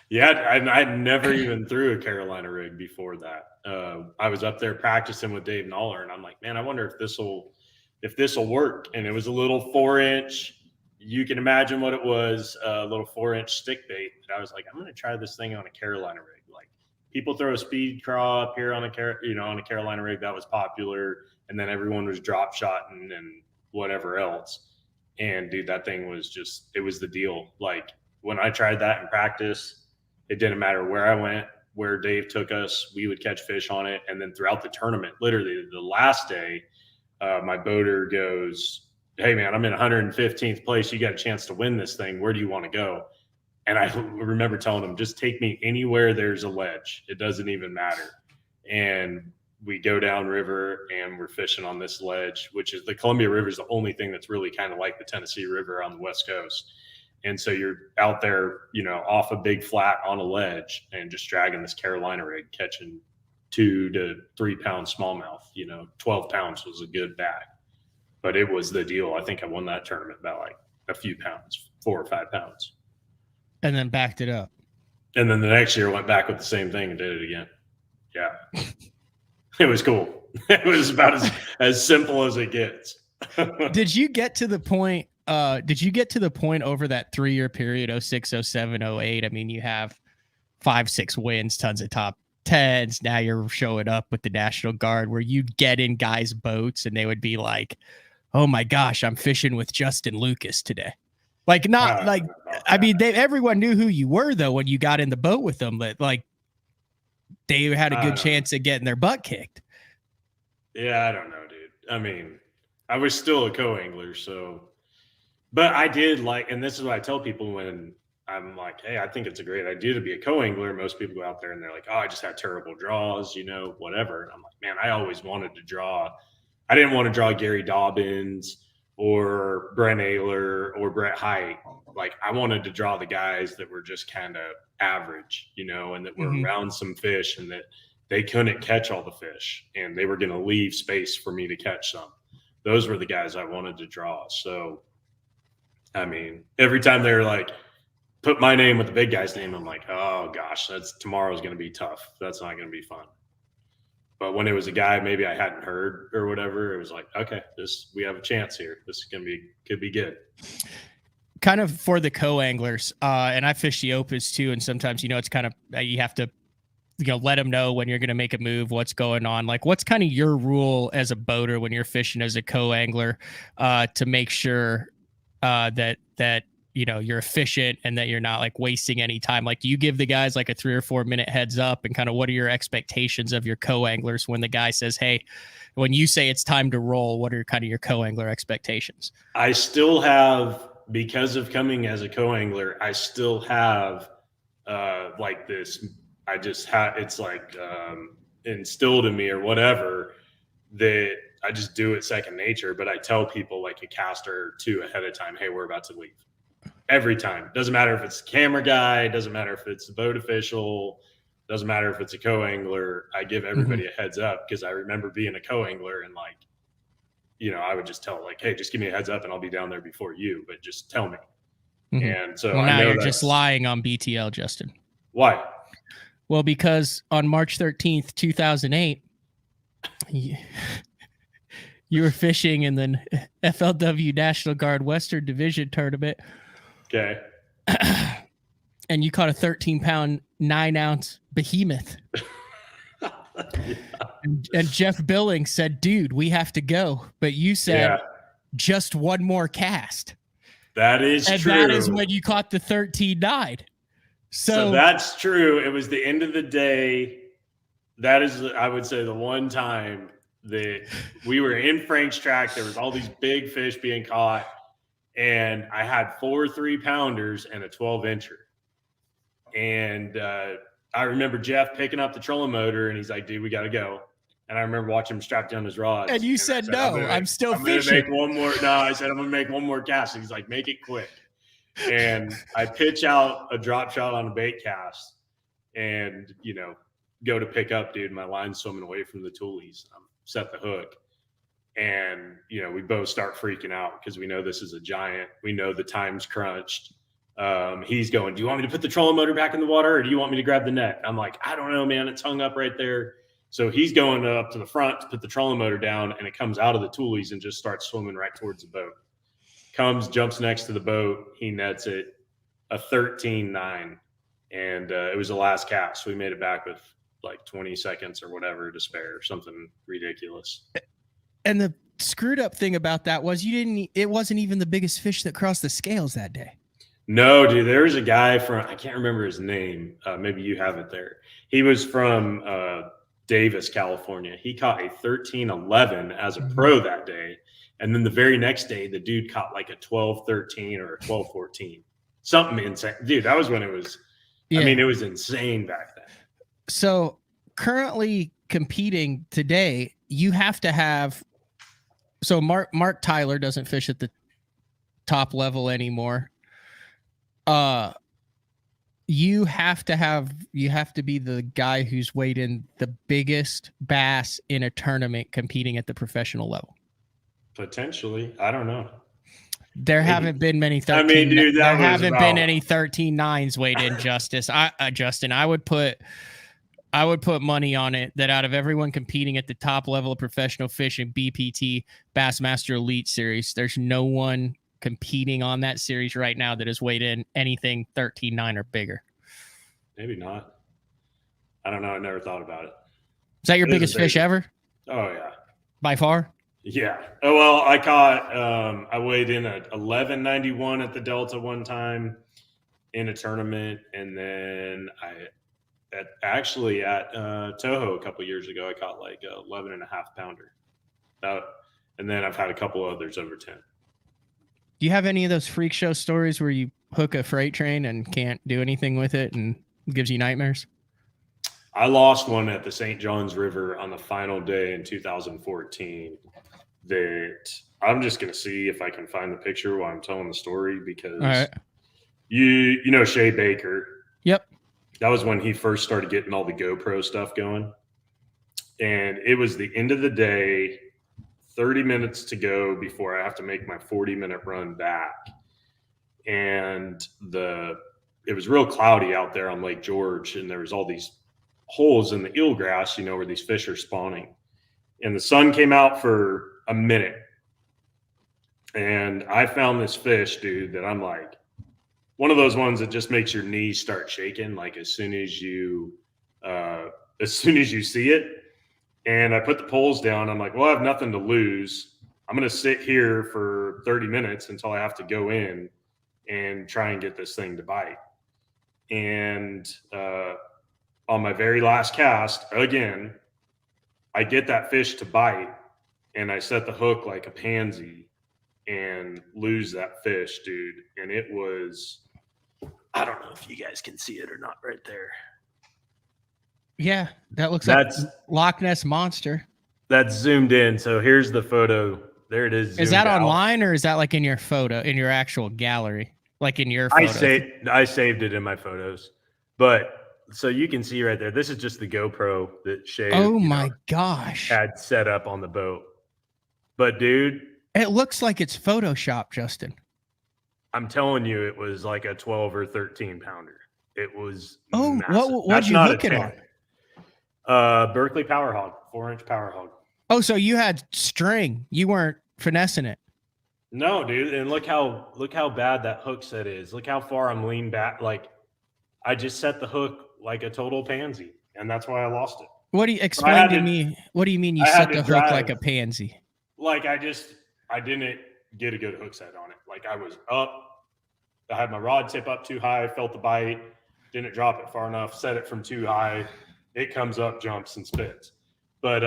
Yeah, I'd never even threw a Carolina rig before that. I was up there practicing with Dave Noller, and I'm like, man, I wonder if this will work. And it was a little 4-inch. You can imagine what it was, a little 4-inch stick bait. And I was like, I'm going to try this thing on a Carolina rig. Like, people throw a speed craw up here on a Carolina rig that was popular, and then everyone was drop shotting and whatever else. And dude, that thing was it was the deal. Like, when I tried that in practice, it didn't matter where I went, where Dave took us, we would catch fish on it. And then throughout the tournament, literally the last day, my boater goes, hey man, I'm in 115th place. You got a chance to win this thing. Where do you want to go? And I remember telling him, just take me anywhere there's a ledge. It doesn't even matter. And we go down river and we're fishing on this ledge, which is the Columbia River is the only thing that's really kind of like the Tennessee River on the West Coast. And so you're out there, off a big flat on a ledge and just dragging this Carolina rig, catching 2 to 3 pound smallmouth. 12 pounds was a good bag, but it was the deal. I think I won that tournament by like a few pounds, 4 or 5 pounds. And then backed it up. And then the next year went back with the same thing and did it again. Yeah. It was cool. It was about as simple as it gets. Did you get to the point over that 3-year period, 06, 07, 08? I mean, you have 5, 6 wins, tons of top 10s. Now you're showing up with the National Guard where you'd get in guys' boats and they would be like, oh my gosh, I'm fishing with Justin Lucas today. Like, not like, I mean, everyone knew who you were though when you got in the boat with them, but like they had a good chance of getting their butt kicked. Yeah, I don't know, dude. I mean, I was still a co-angler, so, but I did like, and this is what I tell people when I'm like, hey, I think it's a great idea to be a co-angler. Most people go out there and they're like, oh, I just had terrible draws, whatever. And I'm like, man, I always wanted to draw. I didn't want to draw Gary Dobbins or Brent Ayler or Brett Hite. Like, I wanted to draw the guys that were just kind of average, and that were around some fish and that they couldn't catch all the fish and they were going to leave space for me to catch some. Those were the guys I wanted to draw. So, I mean, every time they were like, put my name with the big guy's name, I'm like, oh gosh, tomorrow's going to be tough. That's not going to be fun. But when it was a guy maybe I hadn't heard or whatever, it was like, okay, we have a chance here. This is could be good. Kind of for the co-anglers, and I fish the opens too, and sometimes it's kind of you have to let them know when you're going to make a move, what's going on. Like, what's kind of your rule as a boater when you're fishing as a co-angler to make sure that you're efficient and that you're not like wasting any time? Like, do you give the guys like a 3 or 4 minute heads up, and kind of what are your expectations of your co-anglers when the guy says, hey, when you say it's time to roll, what are kind of your co-angler expectations? I still have, because of coming as a co-angler, I still have like this. I just had, it's like instilled in me or whatever, that I just do it second nature. But I tell people like a caster or two ahead of time, hey, we're about to leave. Every time. Doesn't matter if it's the camera guy, doesn't matter if it's the boat official, doesn't matter if it's a co-angler. I give everybody a heads up, because I remember being a co-angler and like, you know, I would just tell like, hey, just give me a heads up and I'll be down there before you, but just tell me. And so well, now I know you're just lying on BTL, Justin. Why? Well, because on March 13th, 2008, you were fishing in the FLW National Guard Western Division tournament. Okay. And you caught a 13-pound, 9-ounce behemoth. And Jeff Billings said, dude, we have to go. But you said, just one more cast. That is and true. And that is when you caught the 13-9. So that's true. It was the end of the day. That is, I would say, the one time that we were in Frank's track. There was all these big fish being caught. And I had 4 3-pounders and a 12-incher. And I remember Jeff picking up the trolling motor, and he's like, dude, we got to go. And I remember watching him strap down his rods. And you said, no, I'm still fishing. Make one more. No, I said, I'm going to make one more cast. And he's like, make it quick. And I pitch out a drop shot on a bait cast and, you know, go to pick up, dude. My line's swimming away from the toolies. I'm set the hook. And, you know, we both start freaking out because we know this is a giant. We know the time's crunched. He's going, do you want me to put the trolling motor back in the water, or do you want me to grab the net? I'm like, I don't know, man. It's hung up right there. So he's going up to the front to put the trolling motor down, and it comes out of the toolies and just starts swimming right towards the boat. Comes, jumps next to the boat. He nets it a 13-9. And it was the last cast. We made it back with like 20 seconds or whatever to spare, something ridiculous. And the screwed up thing about that was it wasn't even the biggest fish that crossed the scales that day. No, dude, there was a guy from, I can't remember his name. Maybe you have it there. He was from Davis, California. He caught a 13-11 as a pro that day. And then the very next day, the dude caught like a 12-13 or a 12-14. Something insane. Dude, that was when it was, I mean, it was insane back then. So currently competing today, you have to have, so Mark Tyler doesn't fish at the top level anymore. You have to be the guy who's weighed in the biggest bass in a tournament competing at the professional level. Potentially. I don't know. There haven't been many 13. I mean, dude, there haven't been any 13-9s weighed in, Justin. I would put money on it that out of everyone competing at the top level of professional fishing, BPT, Bassmaster Elite Series, there's no one competing on that series right now that has weighed in anything 13-9 or bigger. Maybe not. I don't know. I never thought about it. Is that your biggest fish ever? Oh, yeah. By far? Yeah. Oh, well, I caught, I weighed in at 1191 at the Delta one time in a tournament. And then at Toho a couple years ago, I caught like 11 and a half pounder. And then I've had a couple others over 10. Do you have any of those freak show stories where you hook a freight train and can't do anything with it and it gives you nightmares? I lost one at the St. Johns River on the final day in 2014 that I'm just going to see if I can find the picture while I'm telling the story, because you know Shea Baker. Yep. That was when he first started getting all the GoPro stuff going. And it was the end of the day, 30 minutes to go before I have to make my 40-minute run back. And it was real cloudy out there on Lake George, and there was all these holes in the eelgrass, you know, where these fish are spawning. And the sun came out for a minute. And I found this fish, dude, that I'm like, one of those ones that just makes your knees start shaking, like as soon as you see it. And I put the poles down. I'm like, well, I have nothing to lose. I'm going to sit here for 30 minutes until I have to go in and try and get this thing to bite. And on my very last cast, again, I get that fish to bite, and I set the hook like a pansy and lose that fish, dude. And it was I don't know if you guys can see it or not right there. Yeah, that looks That's like Loch Ness Monster. that's zoomed in. So here's the photo. There it is. Is zoomed that out. online or is that like in your photo, in your actual gallery? Like in your photo? I saved it in my photos. But so you can see right there. This is just the GoPro that Shay Oh my gosh. had set up on the boat. But dude, It looks like it's Photoshop, Justin. I'm telling you, it was like a 12 or 13 pounder. It was Oh, massive. what'd That's you not hook a it on? 10. Berkeley Power Hog, 4-inch Power Hog. Oh, so you had string. You weren't finessing it. No, dude, and look how bad that hook set is. Look how far I'm leaned back. Like I just set the hook like a total pansy, and that's why I lost it. What do you explain to me? What do you mean you I had set to the hook like drive. a pansy? Like I didn't get a good hook set on it. Like I was up, I had my rod tip up too high, felt the bite, didn't drop it far enough, set it from too high. It comes up, jumps, and spits. But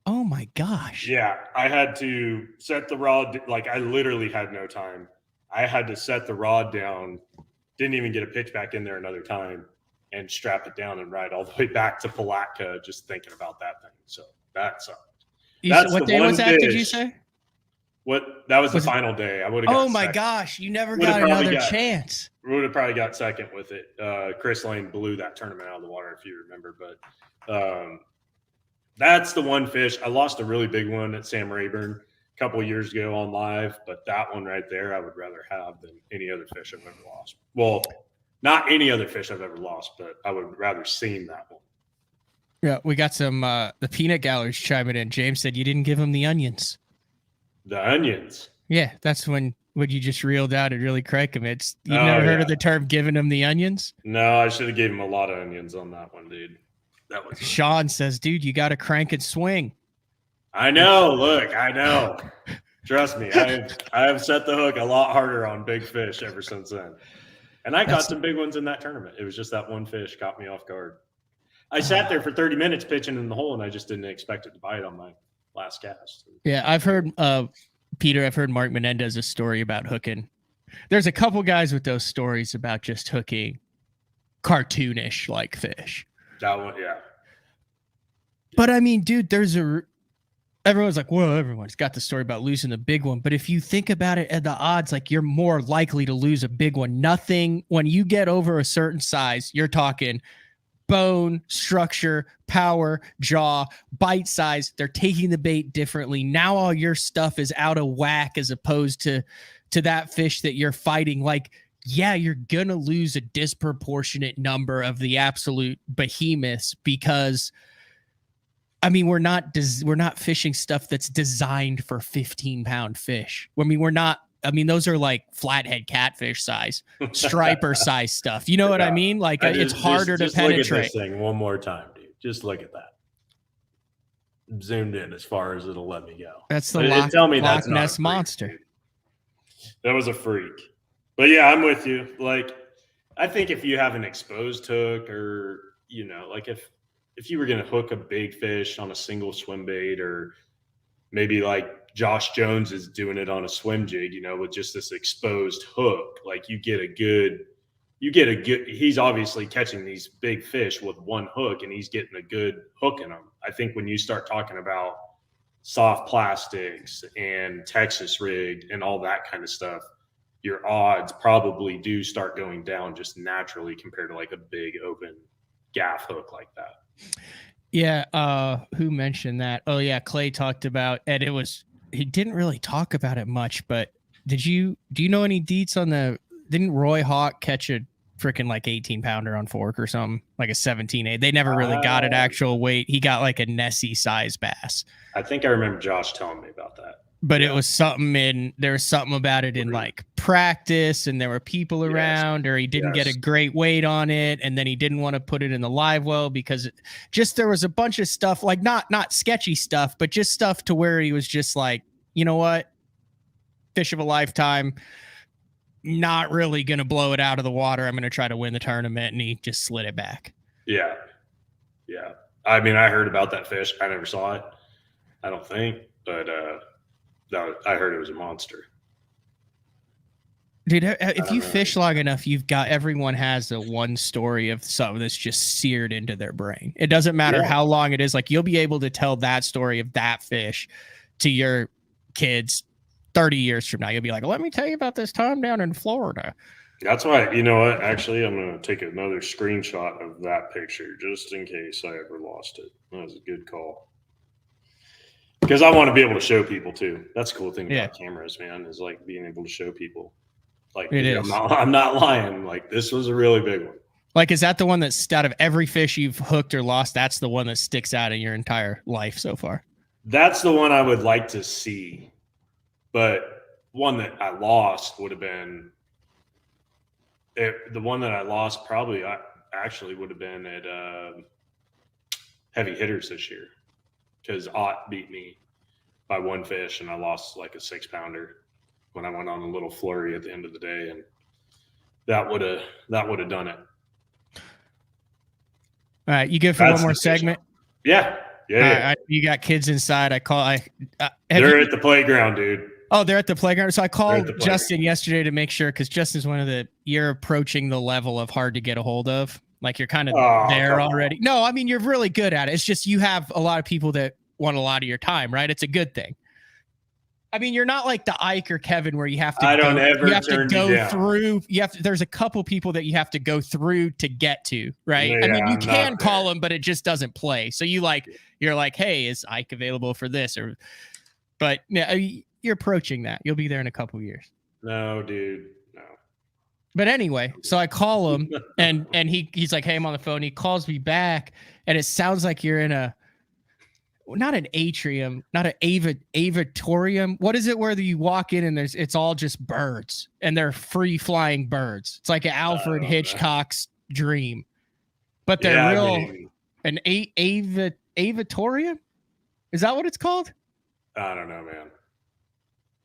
Oh my gosh. yeah, I had to set the rod. Like I literally had no time. I had to set the rod down. Didn't even get a pitch back in there another time, and strap it down and ride all the way back to Palatka. Just thinking about that thing. So that sucked. That's What the day was one that? Did you fish. say? That was the Was it- final day. I would have. Oh my gosh! You never Would've got probably another got- chance. We would have probably got second with it. Chris Lane blew that tournament out of the water, if you remember. But that's the one fish. I lost a really big one at Sam Rayburn a couple of years ago on live, but that one right there I would rather have than any other fish I've ever lost. Well, not any other fish I've ever lost, but I would rather seen that one. Yeah, we got some the peanut galleries chiming in. James said you didn't give him the onions. The onions. Yeah, that's when you just reeled out and really crank him. You've Oh, never heard yeah. of the term giving him the onions? No, I should have gave him a lot of onions on that one, dude. That was Sean says, dude, you got to crank and swing. I know. Look, I know. Trust me, I have set the hook a lot harder on big fish ever since then. And I caught some big ones in that tournament. It was just that one fish caught me off guard. I sat there for 30 minutes pitching in the hole, and I just didn't expect it to bite on my last cast. Yeah, I've heard Peter, I've heard Mark Menendez's story about hooking. There's a couple guys with those stories about just hooking cartoonish like fish. That one, yeah. But I mean, dude, everyone's like, well, everyone's got the story about losing the big one. But if you think about it at the odds, like you're more likely to lose a big one. When you get over a certain size, you're talking bone, structure, power, jaw, bite size. They're taking the bait differently. Now all your stuff is out of whack as opposed to that fish that you're fighting. Like, yeah, you're going to lose a disproportionate number of the absolute behemoths because I mean, we're not fishing stuff that's designed for 15-pound fish. I mean, those are like flathead catfish size, striper size stuff. You know what I mean? Like it's harder to penetrate. Look at this thing one more time, dude. Just look at that. Zoomed in as far as it'll let me go. That's the Loch Ness Monster. Dude. That was a freak. But yeah, I'm with you. Like, I think if you have an exposed hook or, you know, like if you were going to hook a big fish on a single swim bait or maybe like Josh Jones is doing it on a swim jig, you know, with just this exposed hook, like he's obviously catching these big fish with one hook and he's getting a good hook in them. I think when you start talking about soft plastics and Texas rigged and all that kind of stuff, your odds probably do start going down just naturally compared to like a big open gaff hook like that. Yeah. Who mentioned that? Oh yeah. Clay talked about, and he didn't really talk about it much, but do you know any deets on didn't Roy Hawk catch a freaking like 18-pounder on fork or something, like a 17-8? They never really got an actual weight. He got like a Nessie size bass. I think I remember Josh telling me about that. But it was there was something about it in like practice and there were people around or he didn't get a great weight on it. And then he didn't want to put it in the live well because there was a bunch of stuff, like not sketchy stuff, but just stuff to where he was just like, you know what? Fish of a lifetime, not really going to blow it out of the water. I'm going to try to win the tournament. And he just slid it back. Yeah. Yeah. I mean, I heard about that fish. I never saw it. I don't think, but, I heard it was a monster. Dude, if you fish long enough, everyone has a one story of something that's just seared into their brain. It doesn't matter how long it is. Like, you'll be able to tell that story of that fish to your kids 30 years from now. You'll be like, let me tell you about this time down in Florida. That's why, you know what? Actually, I'm going to take another screenshot of that picture just in case I ever lost it. That was a good call. Because I want to be able to show people too. That's the cool thing about cameras, man, is like being able to show people. Like, I'm not lying. Like, this was a really big one. Like, is that the one that's out of every fish you've hooked or lost? That's the one that sticks out in your entire life so far. That's the one I would like to see. But one that I lost would have been the one that I lost probably actually would have been at Heavy Hitters this year, because Ott beat me by one fish and I lost like a 6-pounder when I went on a little flurry at the end of the day, and that would have done it. All right, you good for one more segment? Yeah. You got kids inside. They're at the playground, dude. Oh, they're at the playground. So I called Justin yesterday to make sure, because Justin's you're approaching the level of hard to get a hold of. Like, you're kind of there already. No, I mean, you're really good at it. It's just you have a lot of people that want a lot of your time, right? It's a good thing. I mean, you're not like the Ike or Kevin where you have to there's a couple people that you have to go through to get to, right? Yeah, I mean, you can call them, but it just doesn't play. So you're like, hey, is Ike available for this? But you're approaching that. You'll be there in a couple years. No, dude. No. But anyway, so I call him and he's like, hey, I'm on the phone. He calls me back and it sounds like you're in not an atrium, not an avitorium. What is it where you walk in and it's all just birds and they're free flying birds? It's like an Alfred Hitchcock's dream, but they're an avitorium. Is that what it's called? I don't know, man.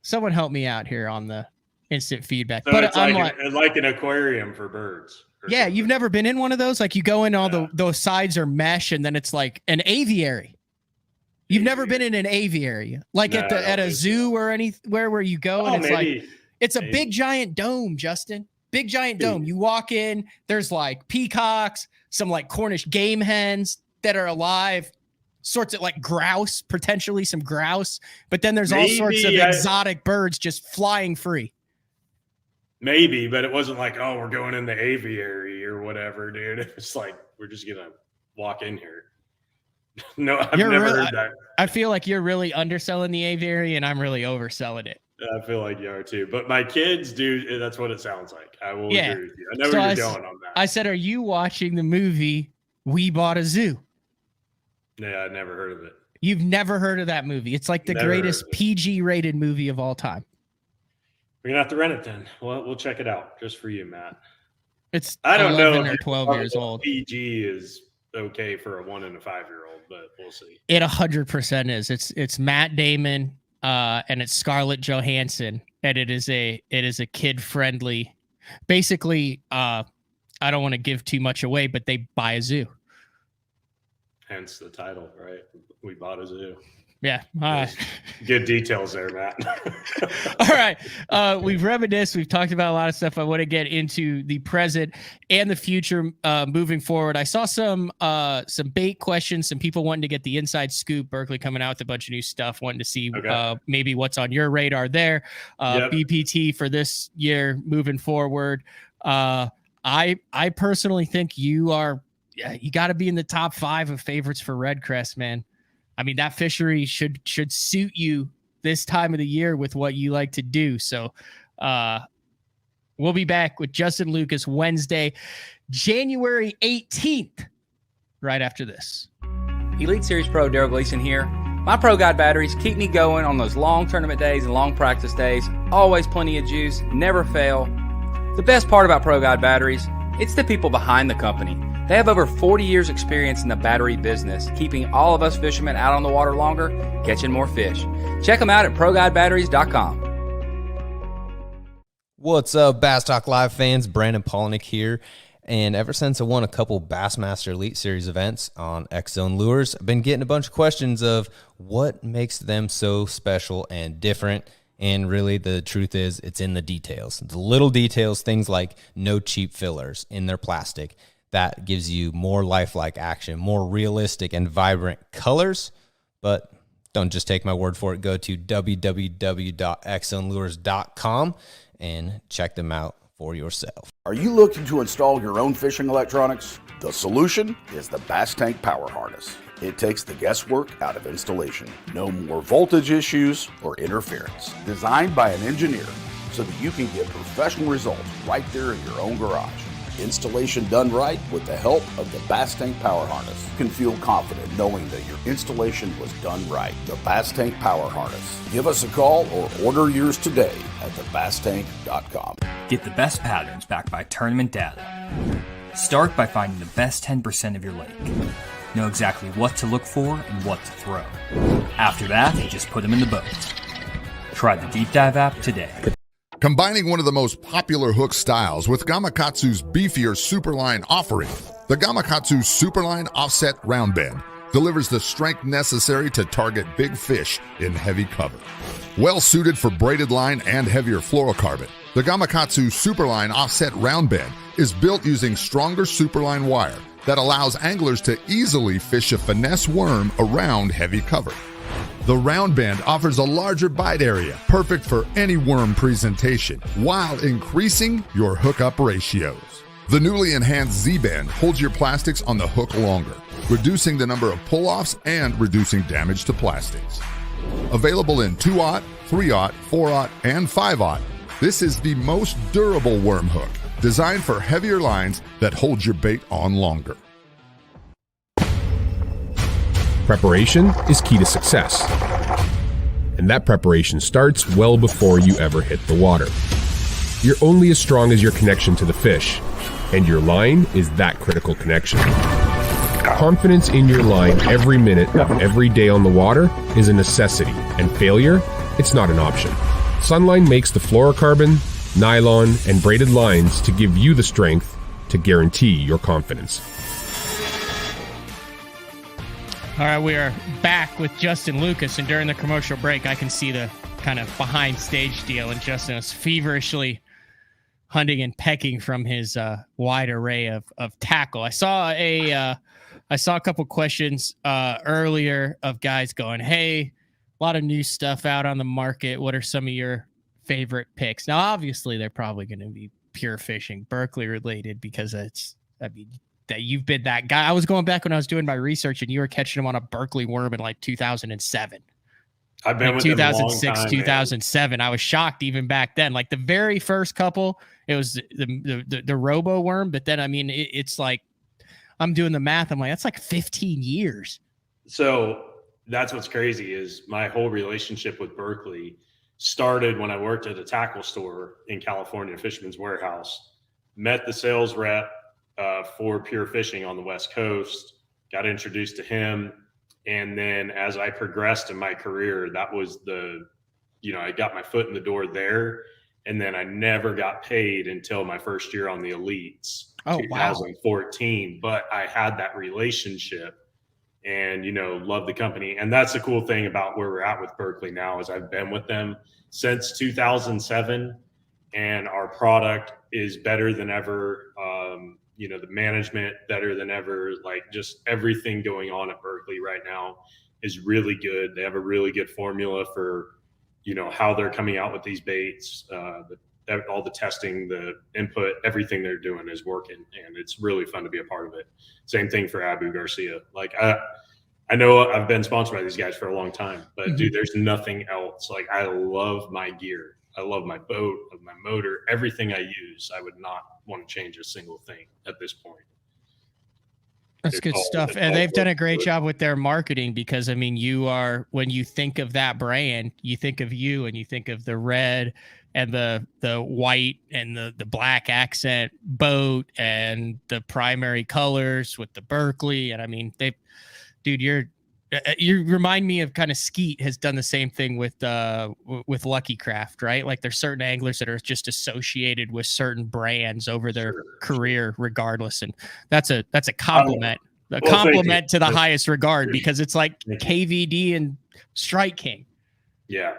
Someone help me out here on the instant feedback. So but it's like an aquarium for birds. Yeah, something. You've never been in one of those? Like, you go in, those sides are mesh, and then it's like an aviary. You've never been in an aviary, like at a zoo or anywhere where you go, and it's a big giant dome, Justin. Big giant dome. You walk in, there's like peacocks, some like Cornish game hens that are alive, sorts of like grouse, potentially some grouse, but then there's all sorts of exotic birds just flying free. Maybe, but it wasn't like, oh, we're going in the aviary or whatever, dude. It's like, we're just gonna walk in here. No, I've never heard that. I feel like you're really underselling the aviary and I'm really overselling it. I feel like you are too. But my kids do, that's what it sounds like. I will agree with you. I know where you're going on that. I said, are you watching the movie We Bought a Zoo? Yeah, I never heard of it. You've never heard of that movie? It's like the greatest PG-rated movie of all time. We're gonna have to rent it then. Well, we'll check it out just for you, Matt. It's I don't 11 know or 12 years old. PG is okay for a 1 and a 5-year-old, but we'll see. It 100% is. It's Matt Damon, and it's Scarlett Johansson, and it is a kid friendly. Basically, I don't want to give too much away, but they buy a zoo. Hence the title, right? We bought a zoo. Yeah. Good details there, Matt. All right. We've reminisced. We've talked about a lot of stuff. I want to get into the present and the future moving forward. I saw some bait questions, some people wanting to get the inside scoop. Berkley coming out with a bunch of new stuff, wanting to see maybe what's on your radar there. BPT for this year moving forward. I personally think you got to be in the top 5 of favorites for Red Crest, man. I mean, that fishery should suit you this time of the year with what you like to do. So we'll be back with Justin Lucas Wednesday, January 18th, right after this. Elite Series Pro Daryl Gleason here. My Pro Guide batteries keep me going on those long tournament days and long practice days. Always plenty of juice, never fail. The best part about Pro Guide batteries, it's the people behind the company. They have over 40 years experience in the battery business, keeping all of us fishermen out on the water longer, catching more fish. Check them out at ProGuideBatteries.com. What's up, Bass Talk Live fans? Brandon Polnick here. And ever since I won a couple Bassmaster Elite Series events on X-Zone Lures, I've been getting a bunch of questions of what makes them so special and different. And really, the truth is, it's in the details. The little details, things like no cheap fillers in their plastic. That gives you more lifelike action, more realistic and vibrant colors. But don't just take my word for it. Go to www.xzonelures.com and check them out for yourself. Are you looking to install your own fishing electronics? The solution is the Bass Tank Power Harness. It takes the guesswork out of installation. No more voltage issues or interference. Designed by an engineer so that you can get professional results right there in your own garage. Installation done right with the help of the Bass Tank Power Harness. You can feel confident knowing that your installation was done right. The Bass Tank Power Harness. Give us a call or order yours today at thebasstank.com. Get the best patterns backed by tournament data. Start by finding the best 10% of your lake. Know exactly what to look for and what to throw. After that, just put them in the boat. Try the Deep Dive app today. Combining one of the most popular hook styles with Gamakatsu's beefier Superline offering, the Gamakatsu Superline Offset Round Bend delivers the strength necessary to target big fish in heavy cover. Well suited for braided line and heavier fluorocarbon, the Gamakatsu Superline Offset Round Bend is built using stronger Superline wire that allows anglers to easily fish a finesse worm around heavy cover. The round bend offers a larger bite area, perfect for any worm presentation, while increasing your hookup ratios. The newly enhanced Z-Bend holds your plastics on the hook longer, reducing the number of pull-offs and reducing damage to plastics. Available in 2/0, 3/0, 4/0, and 5/0, this is the most durable worm hook, designed for heavier lines that hold your bait on longer. Preparation is key to success. And that preparation starts well before you ever hit the water. You're only as strong as your connection to the fish, and your line is that critical connection. Confidence in your line every minute of every day on the water is a necessity, and failure, it's not an option. Sunline makes the fluorocarbon, nylon, and braided lines to give you the strength to guarantee your confidence. All right, we are back with Justin Lucas, and during the commercial break, I can see the kind of behind stage deal, and Justin was feverishly hunting and pecking from his wide array of tackle. I saw a couple questions earlier of guys going, "Hey, a lot of new stuff out on the market. What are some of your favorite picks?" Now, obviously, they're probably going to be pure fishing, Berkley related, because that you've been that guy. I was going back when I was doing my research, and you were catching him on a Berkley worm in like 2007. I've been with 2006, 2007. I was shocked even back then. Like the very first couple, it was the Robo worm, but then I mean, it's like I'm doing the math. I'm like, that's like 15 years. So that's what's crazy is my whole relationship with Berkley started when I worked at a tackle store in California, Fisherman's Warehouse. Met the sales rep for Pure Fishing on the West Coast, got introduced to him. And then as I progressed in my career, that was I got my foot in the door there. And then I never got paid until my first year on the Elites, 2014. Wow. But I had that relationship and, love the company. And that's the cool thing about where we're at with Berkley now is I've been with them since 2007 and our product is better than ever. The management better than ever, like just everything going on at Berkley right now is really good. They have a really good formula for, how they're coming out with these baits, all the testing, the input, everything they're doing is working and it's really fun to be a part of it. Same thing for Abu Garcia. Like I know I've been sponsored by these guys for a long time, but dude, there's nothing else. Like I love my gear. I love my boat, my motor, everything I use. I would not want to change a single thing at this point. That's good stuff. And they've done a great job with their marketing because, I mean, when you think of that brand, you think of you and you think of the red and the white and the black accent boat and the primary colors with the Berkley. And I mean, you remind me of kind of Skeet has done the same thing with Lucky Craft, right? Like there's certain anglers that are just associated with certain brands over their career regardless. And that's a compliment, to the highest regard because it's like KVD and Strike King. Yeah.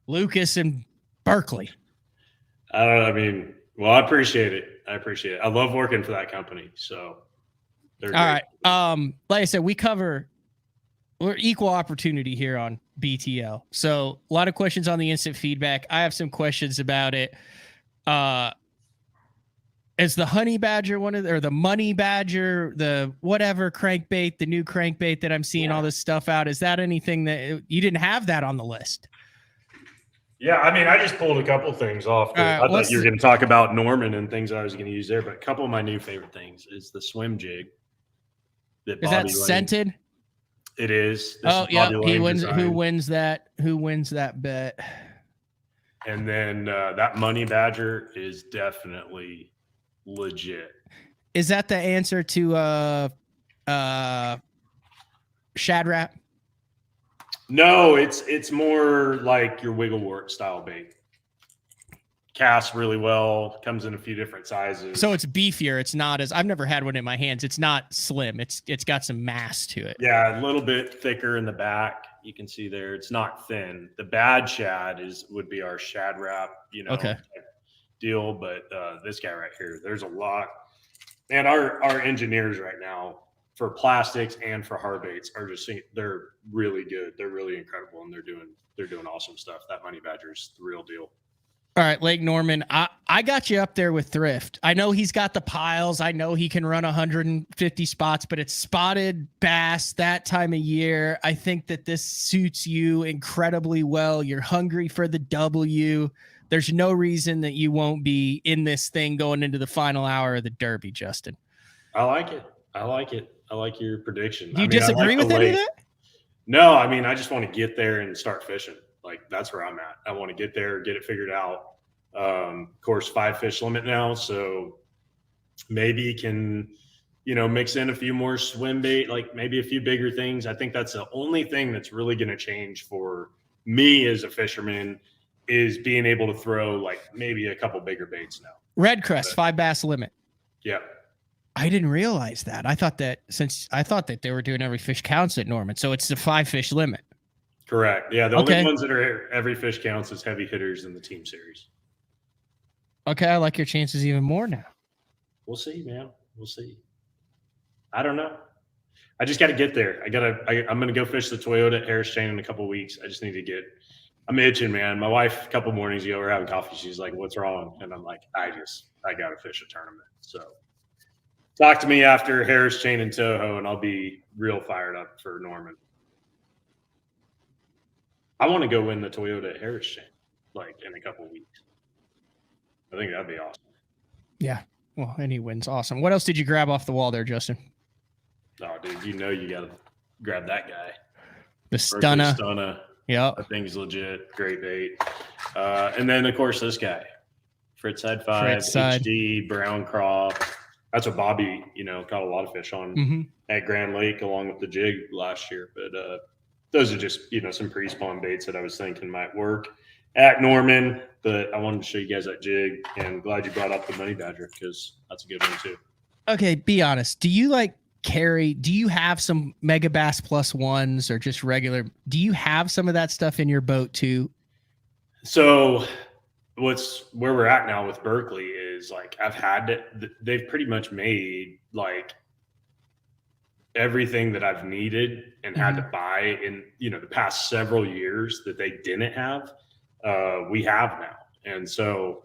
Lucas and Berkeley. I don't know. I mean, well, I appreciate it. I love working for that company. So they're All great. right. Like I said, we're equal opportunity here on BTL. So a lot of questions on the instant feedback. I have some questions about it. Is the honey badger or the money badger, the whatever crankbait, the new crankbait that I'm seeing all this stuff out? Is that anything that you didn't have that on the list? Yeah, I mean, I just pulled a couple things off. I thought you were going to talk about Norman and things I was going to use there, but a couple of my new favorite things is the swim jig. Is that scented? It is. Yeah. He wins. Who wins that? Who wins that bet? And then that money badger is definitely legit. Is that the answer to Shad Rap? No, it's more like your wiggle wort style bait. Casts really well, comes in a few different sizes. So it's beefier. It's not as I've never had one in my hands. It's not slim. It's got some mass to it. Yeah, a little bit thicker in the back. You can see there. It's not thin. The bad shad would be our Shad Rap, okay, deal. But this guy right here, there's a lot. And our engineers right now for plastics and for hard baits are they're really good. They're really incredible, and they're doing awesome stuff. That money badger is the real deal. All right, Lake Norman, I got you up there with Thrift. I know he's got the piles. I know he can run 150 spots, but it's spotted bass that time of year. I think that this suits you incredibly well. You're hungry for the W. There's no reason that you won't be in this thing going into the final hour of the Derby, Justin. I like it. I like your prediction. Do you disagree with any of that? No, I mean, I just want to get there and start fishing. Like, that's where I'm at. I want to get there, get it figured out. Of course, 5 fish limit now. So maybe can, mix in a few more swim bait, like maybe a few bigger things. I think that's the only thing that's really going to change for me as a fisherman is being able to throw like maybe a couple bigger baits now. Red Crest, 5 bass limit. Yeah. I didn't realize that. I thought that they were doing every fish counts at Norman. So it's the 5 fish limit. Correct. Yeah. The only ones that are every fish counts is heavy hitters in the team series. Okay. I like your chances even more now. We'll see, man. We'll see. I don't know. I just got to get there. I'm going to go fish the Toyota at Harris Chain in a couple of weeks. I just need to I'm itching, man. My wife, a couple mornings ago, we were having coffee. She's like, "What's wrong?" And I'm like, I got to fish a tournament. So talk to me after Harris Chain and Toho, and I'll be real fired up for Norman. I want to go win the Toyota at Harris Chain, like in a couple of weeks. I think that'd be awesome. Yeah. Well, any wins. Awesome. What else did you grab off the wall there, Justin? Oh, dude, you got to grab that guy. The Stunna. Stunna. Yeah. That thing's legit. Great bait. And then, of course, this guy. Fritside 5, HD, Brown Craw. That's what Bobby, caught a lot of fish on at Grand Lake along with the jig last year. But those are just, some pre-spawn baits that I was thinking might work at Norman. But I wanted to show you guys that jig, and glad you brought up the money badger because that's a good one too. Okay, be honest. Do you do you have some Mega Bass Plus ones or just regular? Do you have some of that stuff in your boat too? So where we're at now with Berkeley is like they've pretty much made like everything that I've needed and had to buy in the past several years that they didn't have. We have now. And so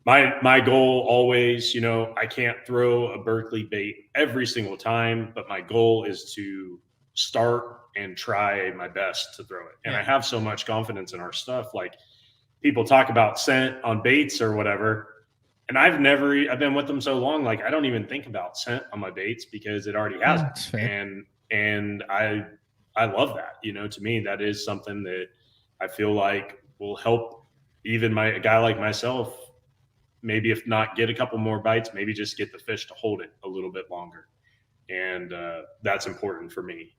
my goal always, I can't throw a Berkeley bait every single time, but my goal is to start and try my best to throw it. And I have so much confidence in our stuff. Like, people talk about scent on baits or whatever. And I've been with them so long, like I don't even think about scent on my baits because it already has it. And I love that. To me, that is something that I feel like will help even a guy like myself, maybe if not get a couple more bites, maybe just get the fish to hold it a little bit longer. And that's important for me,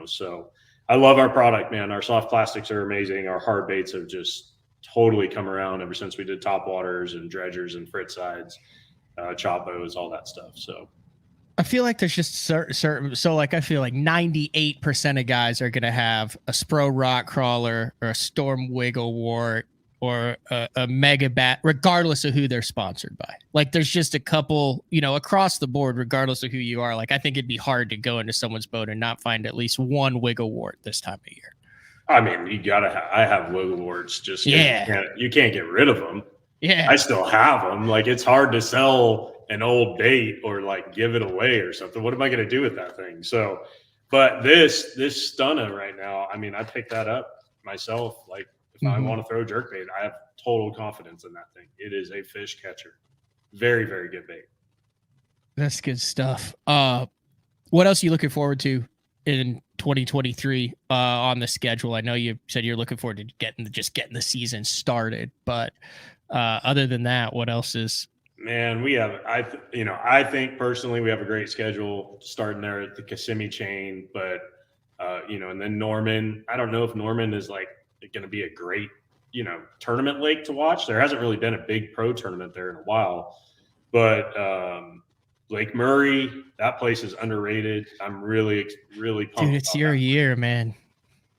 so I love our product, man. Our soft plastics are amazing. Our hard baits have just totally come around ever since we did top waters and dredgers and frit sides, chop bows, all that stuff. So I feel like there's just certain, so like I feel like 98% of guys are going to have a Spro rock crawler or a Storm wiggle wart or a mega bat, regardless of who they're sponsored by. Like there's just a couple, across the board, regardless of who you are. Like I think it'd be hard to go into someone's boat and not find at least one wiggle wart this time of year. I mean, I have wiggle warts just you can't get rid of them. Yeah. I still have them. Like it's hard to sell an old bait or like give it away or something. What am I going to do with that thing? So, but this stunner right now, I mean, I picked that up myself. Like if I want to throw jerkbait, I have total confidence in that thing. It is a fish catcher. Very, very good bait. That's good stuff. What else are you looking forward to in 2023 on the schedule? I know you said you're looking forward to getting the season started, but other than that, what else is? Man, I think personally we have a great schedule starting there at the Kissimmee chain, but and then Norman. I don't know if Norman is like going to be a great tournament lake to watch. There hasn't really been a big pro tournament there in a while, but Lake Murray, that place is underrated. I'm really pumped. Dude, it's your year, man.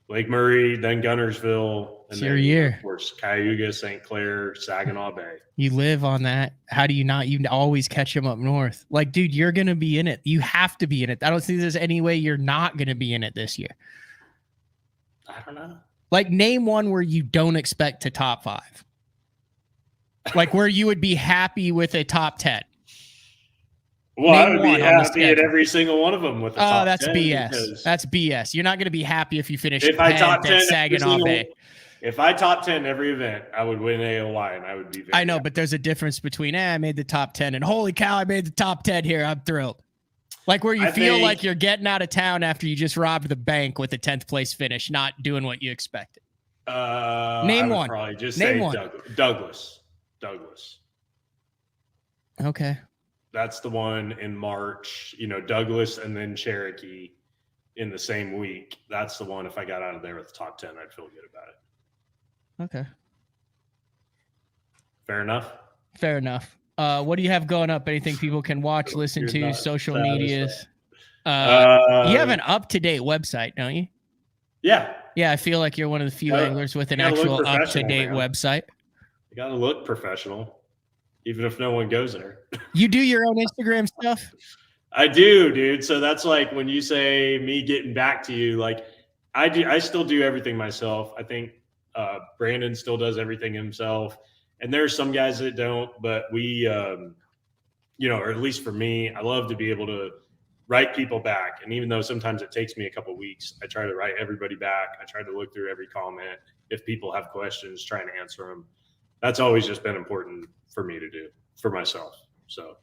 Lake Murray, then Gunnersville, and it's then, your year. Of course, Cayuga, St. Clair, Saginaw Bay. You live on that. How do you not? You always catch them up north. Like, dude, you're going to be in it. You have to be in it. I don't think there's any way you're not going to be in it this year. I don't know. Like, name one where you don't expect to top 5. Like, where you would be happy with a top 10. Well, I would be happy at every single one of them with the top 10. Oh, that's BS. That's BS. You're not going to be happy if you finish if I top 10 Saginaw Bay. If I top 10 every event, I would win AOY, and I would be very I know, happy. but there's a difference between, I made the top 10 and holy cow, I made the top 10 here. I'm thrilled. Like where you feel like you're getting out of town after you just robbed the bank with a 10th place finish, not doing what you expected. Name one. Probably just Name say one. Douglas. Okay. That's the one in March, Douglas and then Cherokee in the same week. That's the one. If I got out of there with the top 10, I'd feel good about it. Okay. Fair enough. Fair enough. What do you have going up? Anything people can watch, listen to, social medias? You have an up-to-date website, don't you? Yeah. Yeah, I feel like you're one of the few anglers with an actual up-to-date website. You got to look professional, even if no one goes there. You do your own Instagram stuff? I do, dude. So that's like when you say me getting back to you, like I still do everything myself. I think Brandon still does everything himself. And there's some guys that don't, but we, or at least for me, I love to be able to write people back. And even though sometimes it takes me a couple of weeks, I try to write everybody back. I try to look through every comment. If people have questions, try and answer them. That's always just been important for me to do for myself. So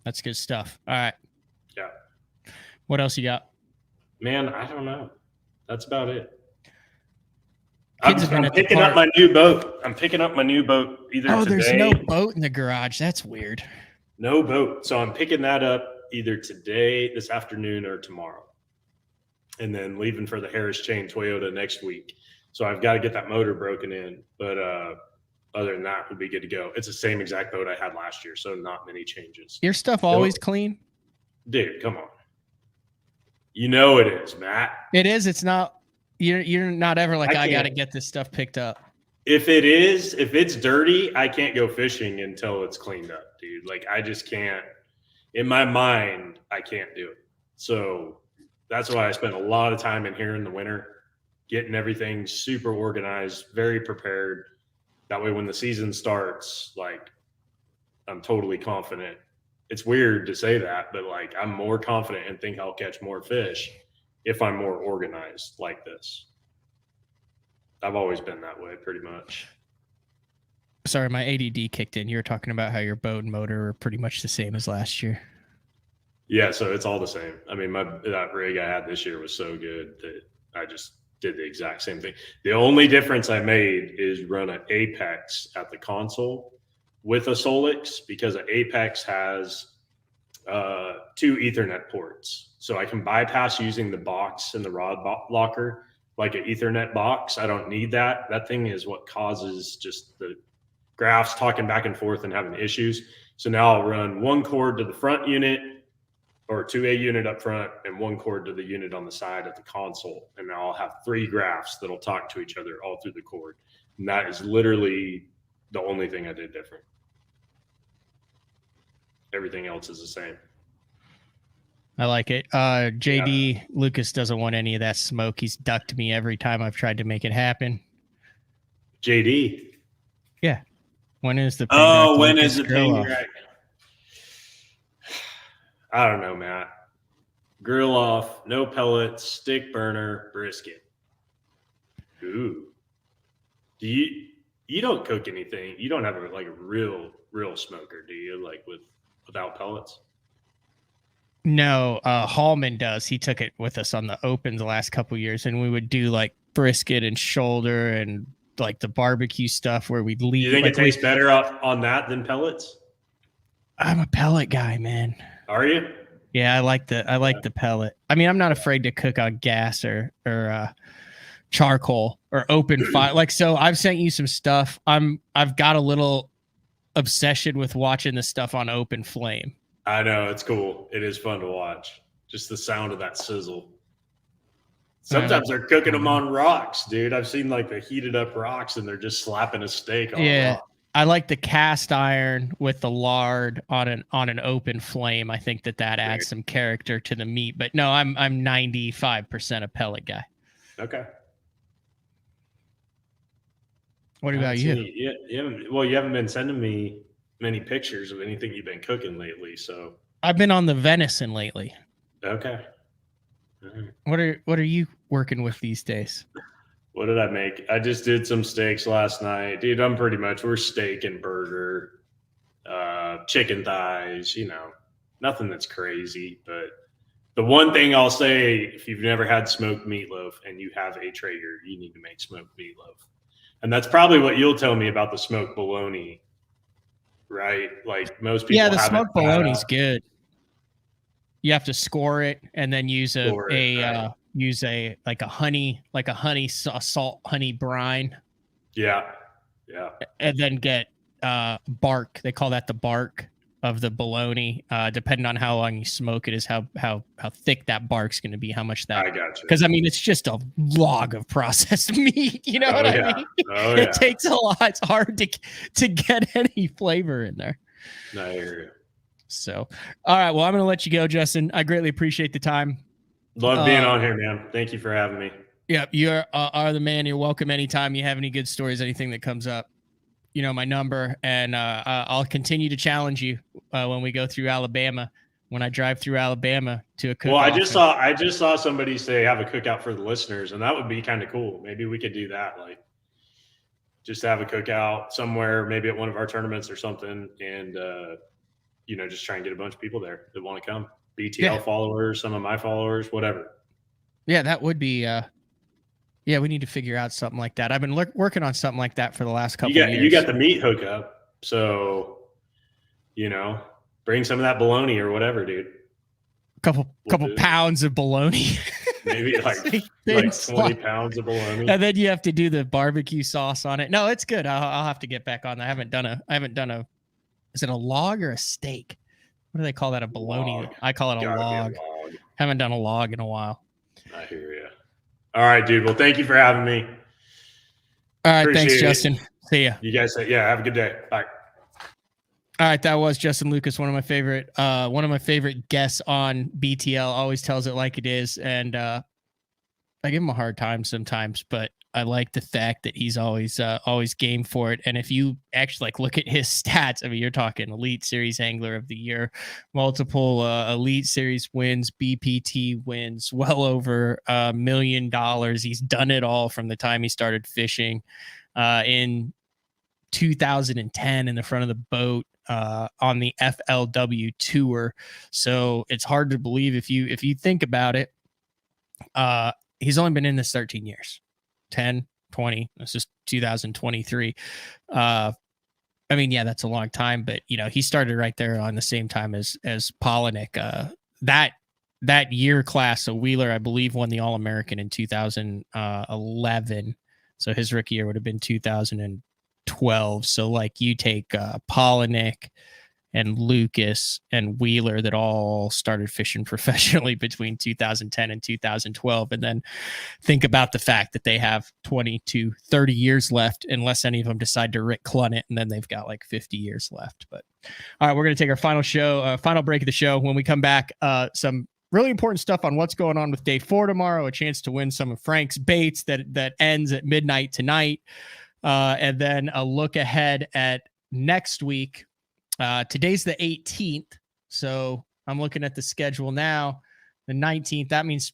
that's good stuff. All right. Yeah. What else you got? Man, I don't know. That's about it. Kids I'm picking up my new boat. I'm picking up my new boat either today. There's no boat in the garage. That's weird. No boat. So I'm picking that up either today, this afternoon, or tomorrow. And then leaving for the Harris Chain Toyota next week. So I've got to get that motor broken in. But other than that, we'll be good to go. It's the same exact boat I had last year, so not many changes. Your stuff always clean? Dude, come on. You know it is, Matt. It is. It's not. You're not ever like, I got to get this stuff picked up. If it's dirty, I can't go fishing until it's cleaned up, dude. Like I just can't. In my mind, I can't do it. So that's why I spend a lot of time in here in the winter, getting everything super organized, very prepared. That way, when the season starts, like I'm totally confident. It's weird to say that, but like I'm more confident and think I'll catch more fish if I'm more organized like this. I've always been that way pretty much. Sorry, my ADD kicked in. You were talking about how your boat and motor are pretty much the same as last year. Yeah, so it's all the same. I mean, that rig I had this year was so good that I just did the exact same thing. The only difference I made is run an Apex at the console with a Solix, because an Apex has 2 Ethernet ports. So I can bypass using the box in the rod locker, like an Ethernet box. I don't need that. That thing is what causes just the graphs talking back and forth and having issues. So now I'll run 1 cord to the front unit, or to a unit up front, and 1 cord to the unit on the side of the console. And now I'll have 3 graphs that'll talk to each other all through the cord. And that is literally the only thing I did different. Everything else is the same. I like it. JD Lucas doesn't want any of that smoke. He's ducked me every time I've tried to make it happen. JD. Yeah. When is the when is the ping rack? I don't know, Matt. Grill off, no pellets, stick burner, brisket. Ooh. You don't cook anything. You don't have a real smoker, do you? Like without pellets? No, Hallman does. He took it with us on the Open the last couple of years, and we would do like brisket and shoulder and like the barbecue stuff where we'd leave. You think it tastes better on that than pellets? I'm a pellet guy, man. Are you? Yeah, I like the pellet. I mean, I'm not afraid to cook on gas or charcoal or open fire. Like, so I've sent you some stuff. I've got a little obsession with watching the stuff on open flame. I know, it's cool. It is fun to watch. Just the sound of that sizzle. Sometimes they're cooking them on rocks, dude. I've seen like the heated up rocks and they're just slapping a steak on rock. I like the cast iron with the lard on an open flame. I think that adds some character to the meat. But no, I'm 95% a pellet guy. Okay. What about you? You haven't been sending me many pictures of anything you've been cooking lately. So I've been on the venison lately. Okay. Right. What are you working with these days? What did I make? I just did some steaks last night. Dude, we're steak and burger, chicken thighs, nothing that's crazy. But the one thing I'll say, if you've never had smoked meatloaf and you have a Traeger, you need to make smoked meatloaf. And that's probably what you'll tell me about the smoked bologna, right? Like most people. Yeah, the smoked bologna's good. You have to score it and then use a salt honey brine. Yeah. And then get bark. They call that the bark of the bologna. Depending on how long you smoke it is how thick that bark's going to be, how much that. I got you. Because I mean, it's just a log of processed meat. You know what I mean? Oh, it takes a lot. It's hard to get any flavor in there. I hear you. So, all right. Well, I'm going to let you go, Justin. I greatly appreciate the time. Love being on here, man. Thank you for having me. Yeah, you are the man. You're welcome anytime you have any good stories, anything that comes up. You know my number, and I'll continue to challenge you when we go through Alabama. When I drive through Alabama to a cook. Well, I just saw somebody say have a cookout for the listeners, and that would be kind of cool. Maybe we could do that, like just have a cookout somewhere, maybe at one of our tournaments or something, and just try and get a bunch of people there that want to come. BTL followers, some of my followers, whatever. Yeah, that would be. We need to figure out something like that. I've been working on something like that for the last couple of years. You got the meat hookup, so bring some of that bologna or whatever, dude. Couple pounds of bologna. Maybe like 20 pounds of bologna. And then you have to do the barbecue sauce on it. No, it's good. I'll have to get back on that. I haven't done a. Is it a log or a steak? What do they call that? A bologna? Log. I call it a log. Haven't done a log in a while. I hear you. All right, dude. Well, thank you for having me. All right. Thanks, Justin. See ya. You guys have a good day. Bye. All right. That was Justin Lucas, one of my favorite guests on BTL. Always tells it like it is. And I give him a hard time sometimes, but I like the fact that he's always game for it. And if you actually look at his stats, I mean, you're talking Elite Series Angler of the Year, multiple Elite Series wins, BPT wins, well over $1 million. He's done it all from the time he started fishing in 2010 in the front of the boat on the FLW tour. So it's hard to believe if you think about it. He's only been in this 13 years. 10, 20, this is 2023. I mean, yeah, that's a long time, but he started right there on the same time as Polinick. That year class, so Wheeler, I believe, won the All-American in 2011. So his rookie year would have been 2012. So you take Polinick and Lucas and Wheeler that all started fishing professionally between 2010 and 2012. And then think about the fact that they have 20 to 30 years left, unless any of them decide to Rick Clun it, and then they've got like 50 years left. But all right, we're going to take our final break of the show. When we come back, some really important stuff on what's going on with day 4 tomorrow, a chance to win some of Frank's baits that ends at midnight tonight. And then a look ahead at next week. Today's the 18th, so I'm looking at the schedule now. The 19th, that means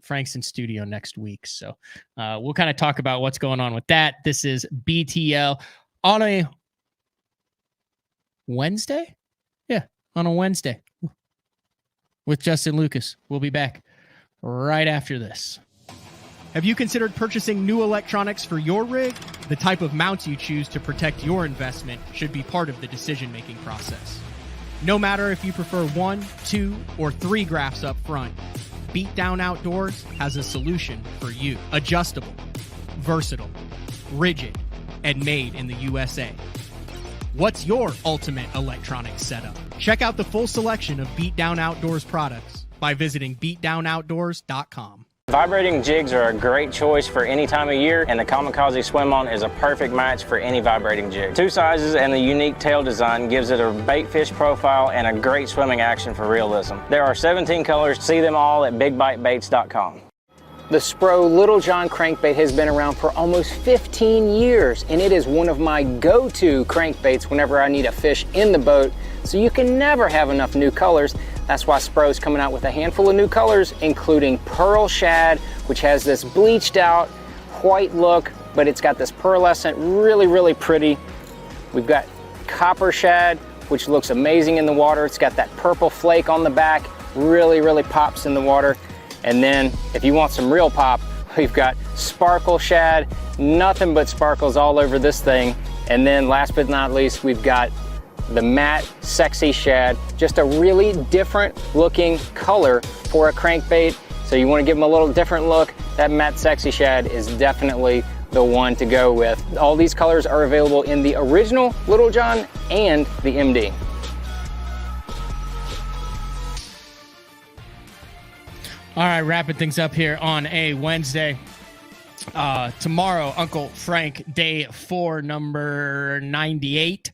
Frank's in studio next week. So we'll kind of talk about what's going on with that. This is BTL on a Wednesday? Yeah, on a Wednesday with Justin Lucas. We'll be back right after this. Have you considered purchasing new electronics for your rig? The type of mounts you choose to protect your investment should be part of the decision-making process. No matter if you prefer 1, 2, or 3 graphs up front, Beatdown Outdoors has a solution for you. Adjustable, versatile, rigid, and made in the USA. What's your ultimate electronics setup? Check out the full selection of Beatdown Outdoors products by visiting beatdownoutdoors.com. Vibrating jigs are a great choice for any time of year, and the Kamikaze Swim On is a perfect match for any vibrating jig. 2 sizes and the unique tail design gives it a bait fish profile and a great swimming action for realism. There are 17 colors. See them all at bigbitebaits.com. The Spro Little John crankbait has been around for almost 15 years, and it is one of my go-to crankbaits whenever I need a fish in the boat, so you can never have enough new colors. That's why Spro's coming out with a handful of new colors, including Pearl Shad, which has this bleached out white look, but it's got this pearlescent, really, really pretty. We've got Copper Shad, which looks amazing in the water. It's got that purple flake on the back, really, really pops in the water. And then if you want some real pop, we've got Sparkle Shad, nothing but sparkles all over this thing. And then last but not least, we've got the matte Sexy Shad, just a really different looking color for a crankbait. So you want to give them a little different look. That matte Sexy Shad is definitely the one to go with. All these colors are available in the original Little John and the MD. All right, wrapping things up here on a Wednesday. Tomorrow, Uncle Frank, day 4, number 98.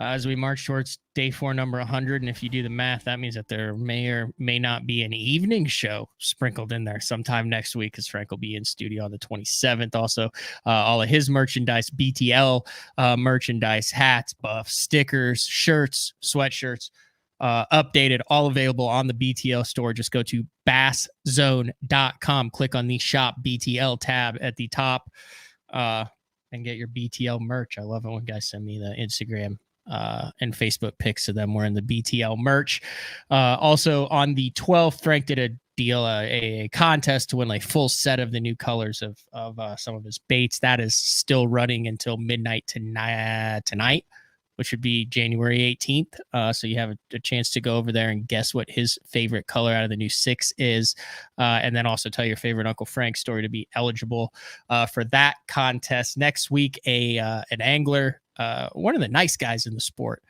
As we march towards day 4, number 100. And if you do the math, that means that there may or may not be an evening show sprinkled in there sometime next week, because Frank will be in studio on the 27th. Also, all of his merchandise, BTL merchandise, hats, buffs, stickers, shirts, sweatshirts, updated, all available on the BTL store. Just go to basszone.com, click on the Shop BTL tab at the top, and get your BTL merch. I love it when guys send me the Instagram and Facebook pics of them wearing the BTL merch. Also on the 12th, Frank did a deal, a contest to win a full set of the new colors of some of his baits. That is still running until midnight tonight, which would be January 18th. So you have a chance to go over there and guess what his favorite color out of the new 6 is. And then also tell your favorite Uncle Frank story to be eligible for that contest. Next week, an angler, one of the nice guys in the sport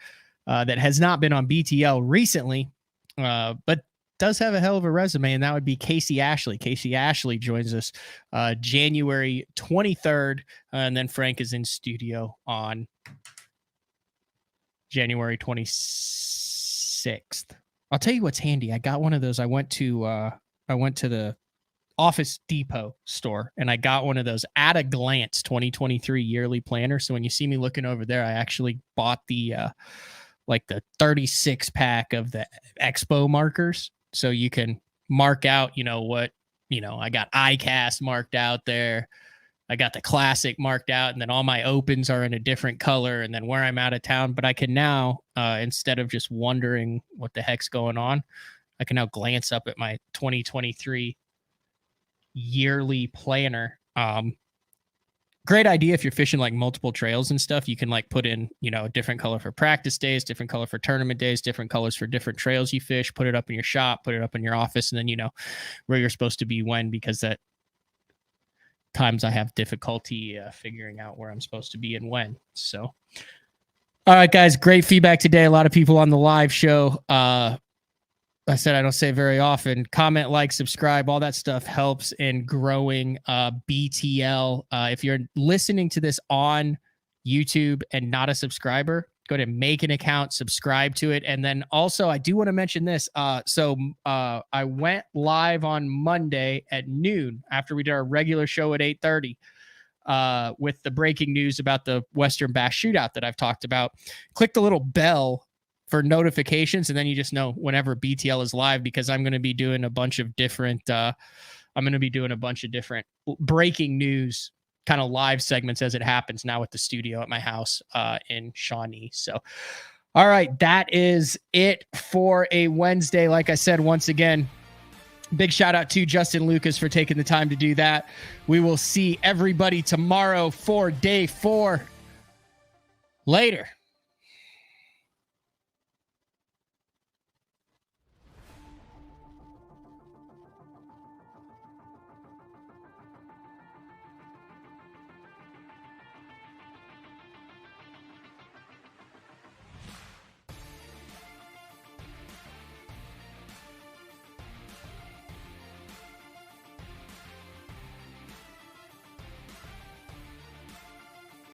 that has not been on BTL recently, but does have a hell of a resume, and that would be Casey Ashley. Casey Ashley joins us January 23rd, and then Frank is in studio on January 26th. I'll tell you what's handy. I got one of those. I went to the Office Depot store, and I got one of those At a Glance 2023 yearly planner. So when you see me looking over there, I actually bought the like the 36 pack of the Expo markers. So you can mark out, I got ICAST marked out there. I got the classic marked out, and then all my opens are in a different color, and then where I'm out of town. But I can now, instead of just wondering what the heck's going on, I can now glance up at my 2023 yearly planner. Great idea if you're fishing like multiple trails and stuff. You can like put in, a different color for practice days, different color for tournament days, different colors for different trails you fish, put it up in your shop, put it up in your office, and then where you're supposed to be when, because that times I have difficulty figuring out where I'm supposed to be and when. So, all All right, guys, great feedback today. A lot of people on the live show. I said I don't say it very often. Comment, like, subscribe, all that stuff helps in growing BTL. If you're listening to this on YouTube and not a subscriber, go to make an account, subscribe to it. And then also, I do want to mention this. I went live on Monday at noon after we did our regular show at 8:30 with the breaking news about the Western Bass Shootout that I've talked about. Click the little bell for notifications, and then you just know whenever BTL is live, because I'm going to be doing a bunch of different breaking news kind of live segments as it happens now at the studio at my house in Shawnee. So, all right, that is it for a Wednesday. Like I said, once again, big shout out to Justin Lucas for taking the time to do that. We will see everybody tomorrow for day 4. Later.